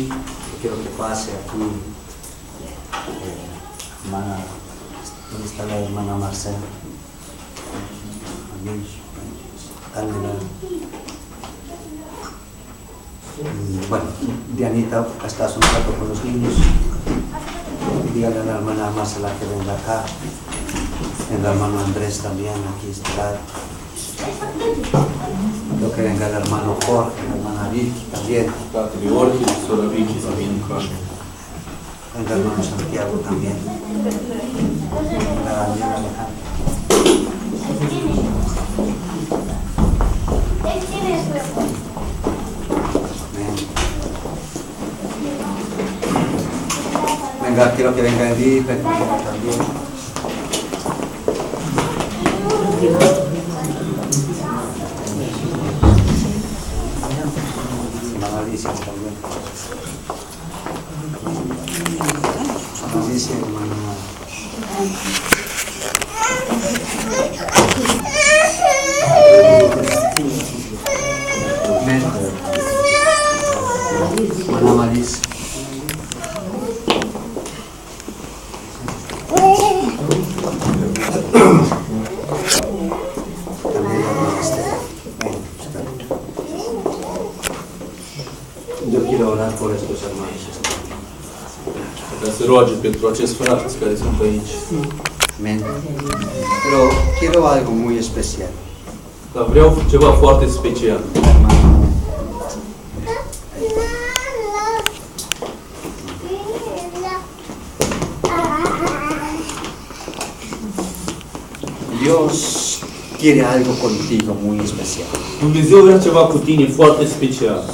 Quiero que pase aquí. Hermana, ¿dónde está la hermana Marcela? Amén. Dale. Bueno, Dianita, acá estás un rato con los niños. Dígale a la hermana Marcela que venga acá. El hermano Andrés también aquí estará. Creo que venga el hermano Jorge, la hermana Vicky también. Fratele Orchi și sora Vicky să vină cu așa. Venga el hermano Santiago también. Venga Daniel Alejandro. Venga, quiero que venga Edith, venga también. Hermana Alicia también. Alicia, hermana. Hermana Marisa. Yo quiero orar por estos hermanos. Ca să roage pentru acești frați care sunt aici. Amén. Pero quiero algo muy especial. Dar vreau ceva foarte special. Dios quiere algo contigo muy especial. Dumnezeu vrea ceva cu tine foarte special.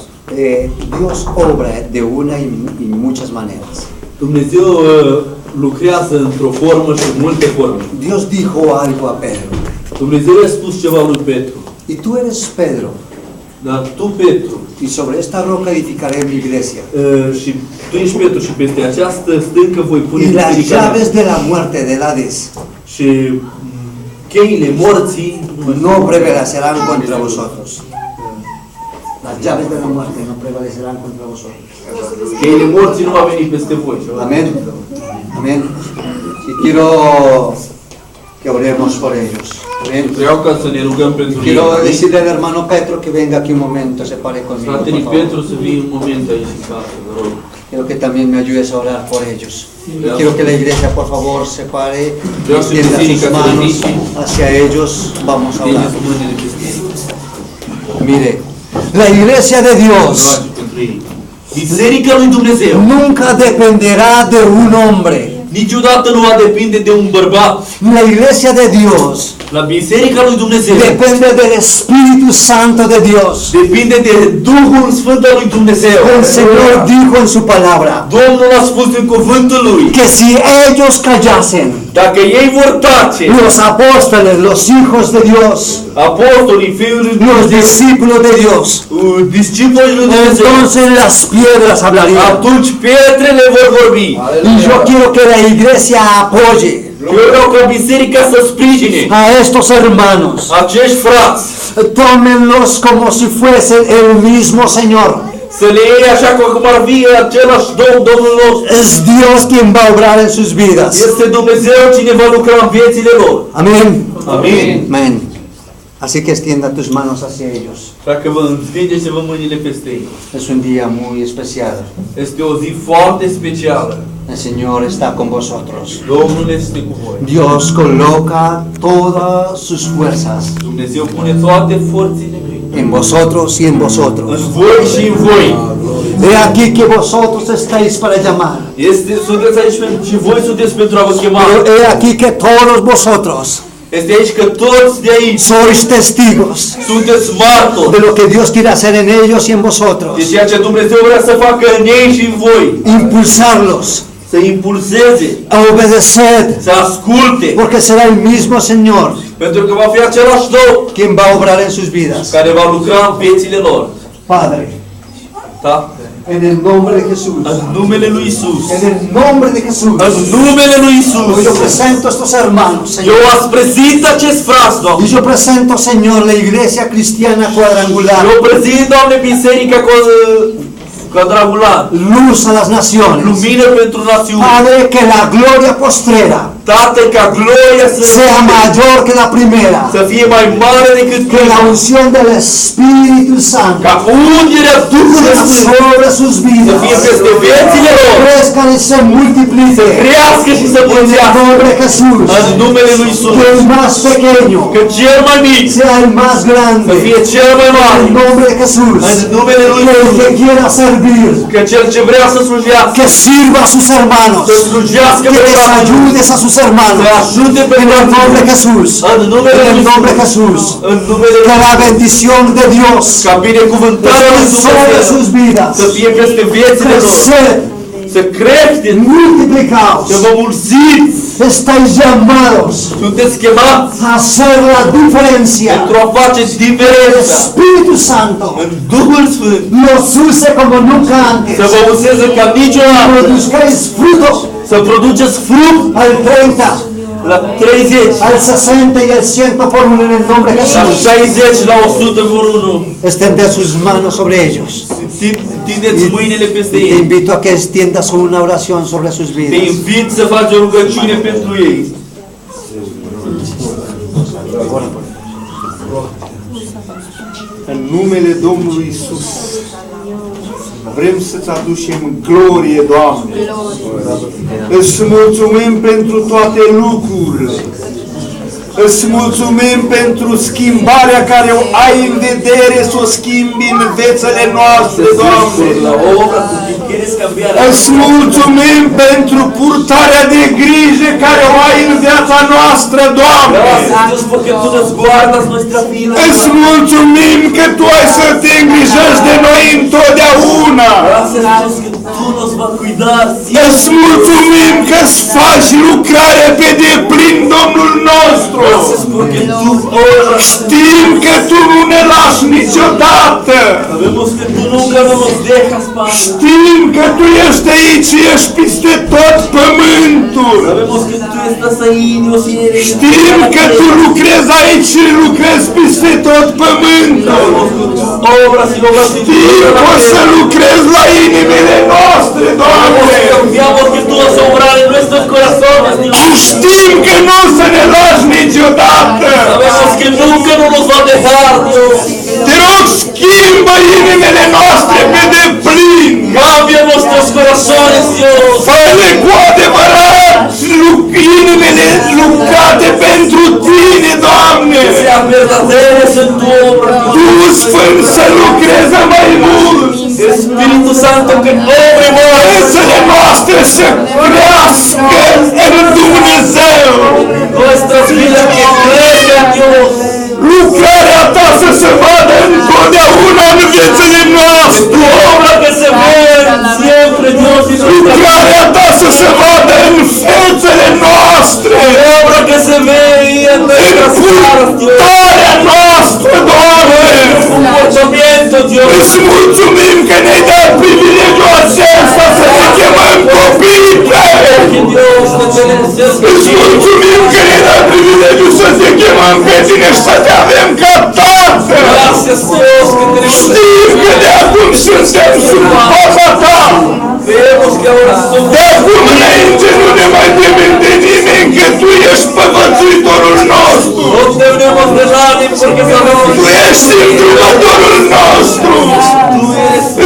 Dios obra de una y muchas maneras. Dumnezeu lucrează într-o formă și în multe forme. Dios dijo algo a Pedro. Dumnezeu i-a spus ceva lui Petru. Y tú eres Pedro. Dar tu, Petru, Y sobre esta roca edificaré mi iglesia. și tu ești Petru și peste această stâncă voi pune Y las biserica mea. llaves de la muerte del Hades Și cheile morții no prevalecerán contra vosotros. Las llaves de la muerte no prevalecerán contra vosotros. cheile morții nu va veni peste voi. Amén. Amén. Y quiero que oremos por ellos. Amén. Vreau ca să ne rugăm pentru ei. Quiero decirle al hermano Petro que venga aquí un momento, se pare conmigo, Fratele por favor. Petru să vii un moment aici în casă, vă rog. Quiero que también me ayudes a orar por ellos. Y quiero que la iglesia, por favor, se pare, extienda sus manos hacia ellos. Vamos a orar. Țineți mâinile peste ei. Mire, la iglesia de Dios Roage pentru ei. Biserica lui Dumnezeu nunca dependerá de un hombre. niciodată nu va depinde de un bărbat. La iglesia de Dios La biserica lui Dumnezeu depende del Espíritu Santo de Dios. depinde de Duhul Sfânt al lui Dumnezeu. El Señor dijo en su palabra Domnul a spus în cuvântul lui, que si ellos callasen, dacă ei vor tace, los apóstoles, los hijos de Dios, apostolii, fiul lui los Dumnezeu, discípulos de Dios, discipolii lui Dumnezeu, entonces las piedras hablarían. atunci pietrele vor vorbi. Y yo quiero que la iglesia apoye Eu vreau ca biserica să sprijine a estos hermanos. acești frați, Tómenlos como si fuesen el mismo Señor. să le iei așa cum ar fi același Domnul nostru. Es Dios quien va a obrar en sus vidas. Este Dumnezeu cine va lucra în viețile lor. Amén. Amin. Amén. Así que extienda tus manos hacia ellos. Dacă vă întindeți-vă mâinile peste ei. Es un día muy especial. Este o zi foarte specială. El Señor está con vosotros. Domnul este cu voi. Dios coloca todas sus fuerzas Dumnezeu pune toate forțele lui en vosotros y en în vosotros. voi și în voi. He aquí que vosotros estáis para llamar. Sunteți aici și voi sunteți pentru a vă chema. Pero he aquí que todos vosotros Este aici că toți de aici sois testigos sunteți martori de lo que Dios quiere hacer en ellos y en vosotros. de ceea ce Dumnezeu vrea să facă în ei și în voi. Impulsarlos Să impulseze, a obedecer, să asculte, porque será el mismo Señor pentru că va fi același Domn quien va a obrar en sus vidas. care va lucra în viețile lor. Padre, Da? en el nombre de Jesús, În numele lui Isus. en el nombre de Jesús, În numele lui Isus. yo presento a estos hermanos, Eu Señor. ați prezint acest fras, Doamne. Y yo presento, Señor, la iglesia cristiana cuadrangular, Eu prezint, Doamne, biserica quadrangular. luz a las naciones. Lumină pentru națiuni. Padre, que la gloria postrera Tată, ca gloria sea mayor que la primera, să fie mai mare decât que la prima. unción del Espíritu Santo Ca ungerea Duhului sea Sfânt sobre sus să fie vidas, peste viețile lor. crezcan y se multipliquen. Crească și să En el mulțească. nombre de Jesús, În numele lui Isus. que el más pequeño Că cel mai mic sea el más să grande. fie cel mai En mare. el nombre de Jesús, În numele lui que el Isus. que quiera servir, Că cel ce vrea să slujească, que sirva a sus hermanos, să slujească que pe les frații, ayudes a sus hermanos. să ajute pe En el nombre de frații. Jesús, În numele en lui el nombre de Isus. Jesús, În numele que lui la bendición de Dios ca binecuvântarea lui esté sobre Dumnezeu sus vidas. să fie peste viețile lor. Creced, Să creșteți, multiplicaos. să vă mulțiți. Estáis llamados Sunteți chemați a hacer la diferencia. pentru a face El diferența. Espíritu Santo În Duhul Sfânt los use como nunca antes. să vă useze ca niciodată. Produzcáis fruto Să produceți fruct al 30, la 30, al 60 y al 100 por uno en el nombre de la Jesús. 60, la 100 vor 1. Extended sus manos sobre ellos. Tindeți mâinile peste Te ei. invito a que extiendas una oración sobre sus Te vidas. invit să faci o rugăciune pentru ei. În numele Domnului Isus, vrem să-ți aducem glorie, Doamne. Îți mulțumim pentru toate lucrurile. Îți mulțumim pentru schimbarea care o ai în vedere să o schimbi în viețile noastre, Doamne. La obra cu quieres cambiar. Îți mulțumim pentru purtarea de grijă care o ai în viața noastră, Doamne. Gracias Dios porque tú nos guardas nuestra vida. Îți mulțumim că Tu ai să te îngrijești de noi întotdeauna. Gracias Dios que tú nos vas a cuidar siempre. Îți mulțumim că îți faci lucrarea pe deplin, Domnul nostru. Gracias porque tú obras. Știm că Tu nu ne lași niciodată. Sabemos que tú nunca nos dejas, Padre. Știm că Tu ești aici, ești peste tot pământul. Sabemos que tú estás ahí, Dios, y eres. Știm că Tu lucrezi aici și lucrezi peste tot pământul. Obras y obras de Știm că o să lucrezi la inimile noastre, Doamne. Confiamos que tú vas a obrar en nuestros corazones, Dios. Știm că nu o să ne lași niciodată. Sabemos que nunca nos va a dejar, Dios. Te rog, schimbă inimile noastre pe deplin. Cambia nuestros corazones, Dios. Fă-le cu adevărat inimile lucrate pentru Tine, Doamne. Que sean verdaderas en tu obra, Dios. Tu, Sfânt, să lucreze mai mult. Espíritu Santo, que obre más. Viețile noastre să crească în Dumnezeu. Nuestras vidas que crezcan, Dios. Lucrarea Ta să se vadă întotdeauna în viețile noastre. Tu obra que se vea siempre, Dios, y nuestra Lucrarea Ta să se vadă în fețele noastre. obra que se vea en nuestras caras, Dios. Tarea noastră, Doamne. Comportamiento, Dios. Îți mulțumim că ne-ai dat privilegiul acesta să te chemăm copii Tăi. Que Dios te tenemos Îți mulțumim că ne-ai dat privilegiul să te chemăm pe Tine și să te avem ca Tată. Gracias, Dios, que tenemos. Știm că de acum suntem sub papa Ta. Vemos que ahora somos. De acum înainte nu ne mai temem de nimeni, că Tu ești păvățuitorul nostru. No tenemos de nadie porque sabemos Tu ești îndrumătorul nostru.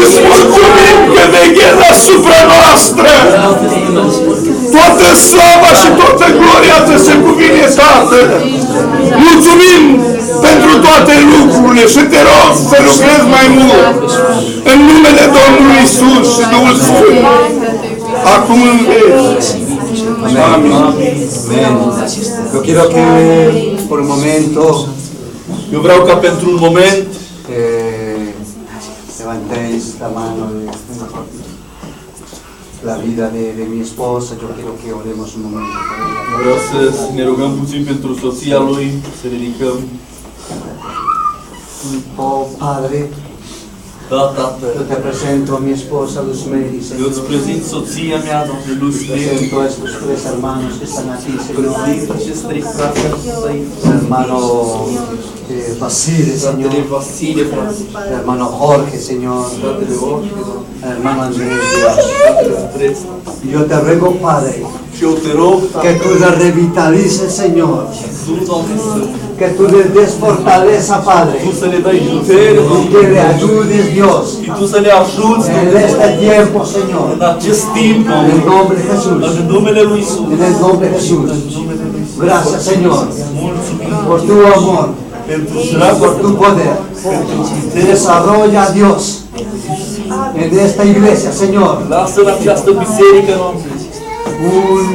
Îți mulțumim că veghezi asupra noastră. Toată slava și toată gloria Ți se cuvine, Tată. Mulțumim pentru toate lucrurile și Te rog să lucrezi mai mult. În numele Domnului Isus. Duhul Sfânt, acum în veci. Amén. Amén. Yo quiero que por un momento Eu vreau ca pentru un moment levantéis la mano de la vida de mi esposa. Yo quiero que oremos un momento por ella. vreau să ne rugăm puțin pentru soția lui, să ridicăm. Oh Padre, Da, Tată, yo te presento a mi esposa Luz Mary, eu Señor. îți prezint soția mea, Doamne, Te Lucie. presento a estos tres hermanos que están aquí, Señor. Prezint acești trei frați aici. Hermano Basile, Fratele Señor. Vasile, frate. Hermano Jorge, Señor. Fratele Jorge, Doamne. Hermano Andrés, Dios. Fratele Andres. Y yo te ruego, Padre, Și eu te rog, que Tată, tú la revitalices, Señor. Tu, Doamne, Que tú le des fortaleza, Padre. Tu să le dai putere, Y Doamne. que le ayudes, Dios. Și Tu să le ajuți, En Doamne, este tiempo, Señor. în acest timp, En Doamne. el nombre de Jesús. În numele Lui Iisus. En el nombre de Jesús. În numele Lui Iisus. Gracias, Señor, Mulțumim por tu amor, pentru por dragul tu poder. Desarrolla, Dios, en esta iglesia, Señor, Lasă în această biserică, Doamne, un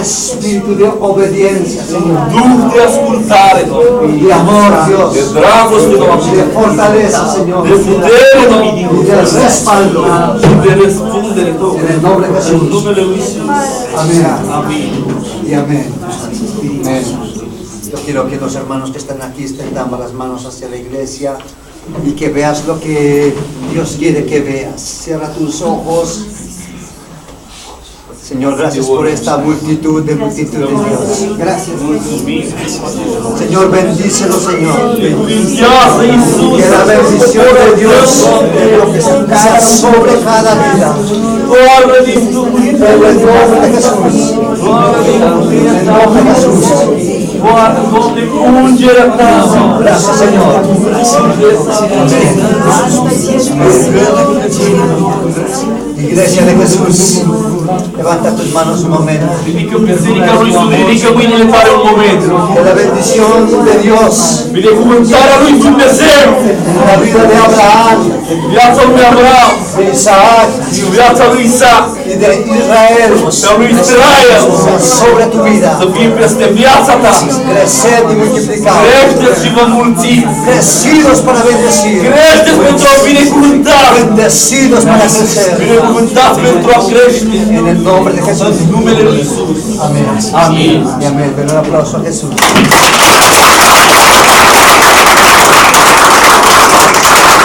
espíritu de obediencia, Señor, Duh de ascultare, Doamne, y de amor, Dios, de dragoste, Doamne, de fortaleza, Señor, de putere, Doamne, y de respaldo, și de răspundere, en Doamne, el nombre de în Jesús. numele Lui Iisus. Amén. Amin. Y amén. Amén. Yo quiero que los hermanos que están aquí extendamos las manos hacia la iglesia y que veas lo que Dios quiere que veas. Cierra tus ojos. Señor, gracias por esta multitud de Dios. Gracias. Señor, bendícelo, Señor. Binecuvintează, Iisus, Que la bendición de Dios sea sobre cada vida. Doamne, din Duhul En Tău, el nombre de Jesús. Doamne, din Duhul En el Tău, nombre de Jesús. Doamne, Doamne, cu ungerea Ta, Gracias, Señor. Iglesia de Jesús, levanta tus manos un momento. ridică biserica Lui Iisus, ridică mâinile tale un moment. Que la bendición de Dios Binecuvântarea Lui Dumnezeu, en la vida de Abraham, viața lui Abraham, de Isaac și viața lui Isaac, y de Israel și a lui Israel, sea sobre tu vida. să fie peste viața ta. Creced y multiplicad. Creșteți și vă mulțiți. Crecidos para bendecir. Creșteți pentru a binecuvânta. Bendecidos para crecer. Binecuvântați pentru a crește. En el nombre de Jesús. În numele Lui Iisus. Amén. Amén. Y amén. Den un aplauso a Jesús.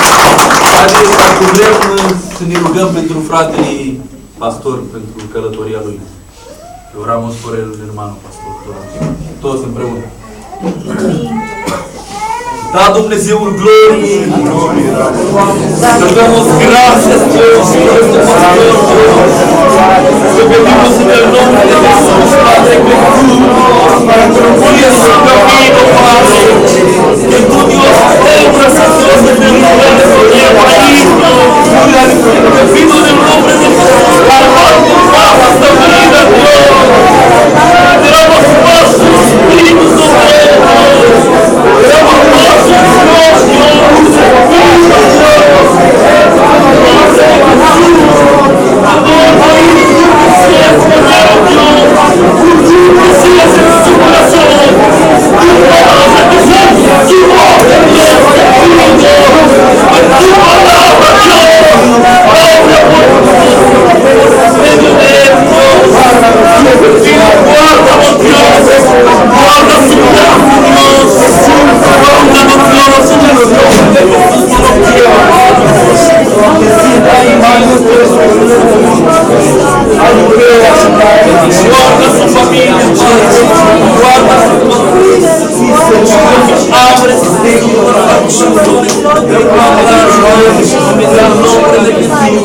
Haideți, dacă vrem să ne rugăm pentru fratele pastor, pentru călătoria lui. Oramos por el hermano pastor. Toți împreună. Da, Dumnezeul gloriei, să damos gracias, Dios, por este pastor, te pedimos en el nombre de Jesús, Padre, que tú guíes su camino, Padre, que tú, Dios, tengas a Dios en el lugar de su tiempo ahí, te pido en el nombre de Jesús, para esta vida, Dios, te damos paso, Espíritu sobre él, te damos paso, guarda su familia, guarda su abre su nombre de Jesús.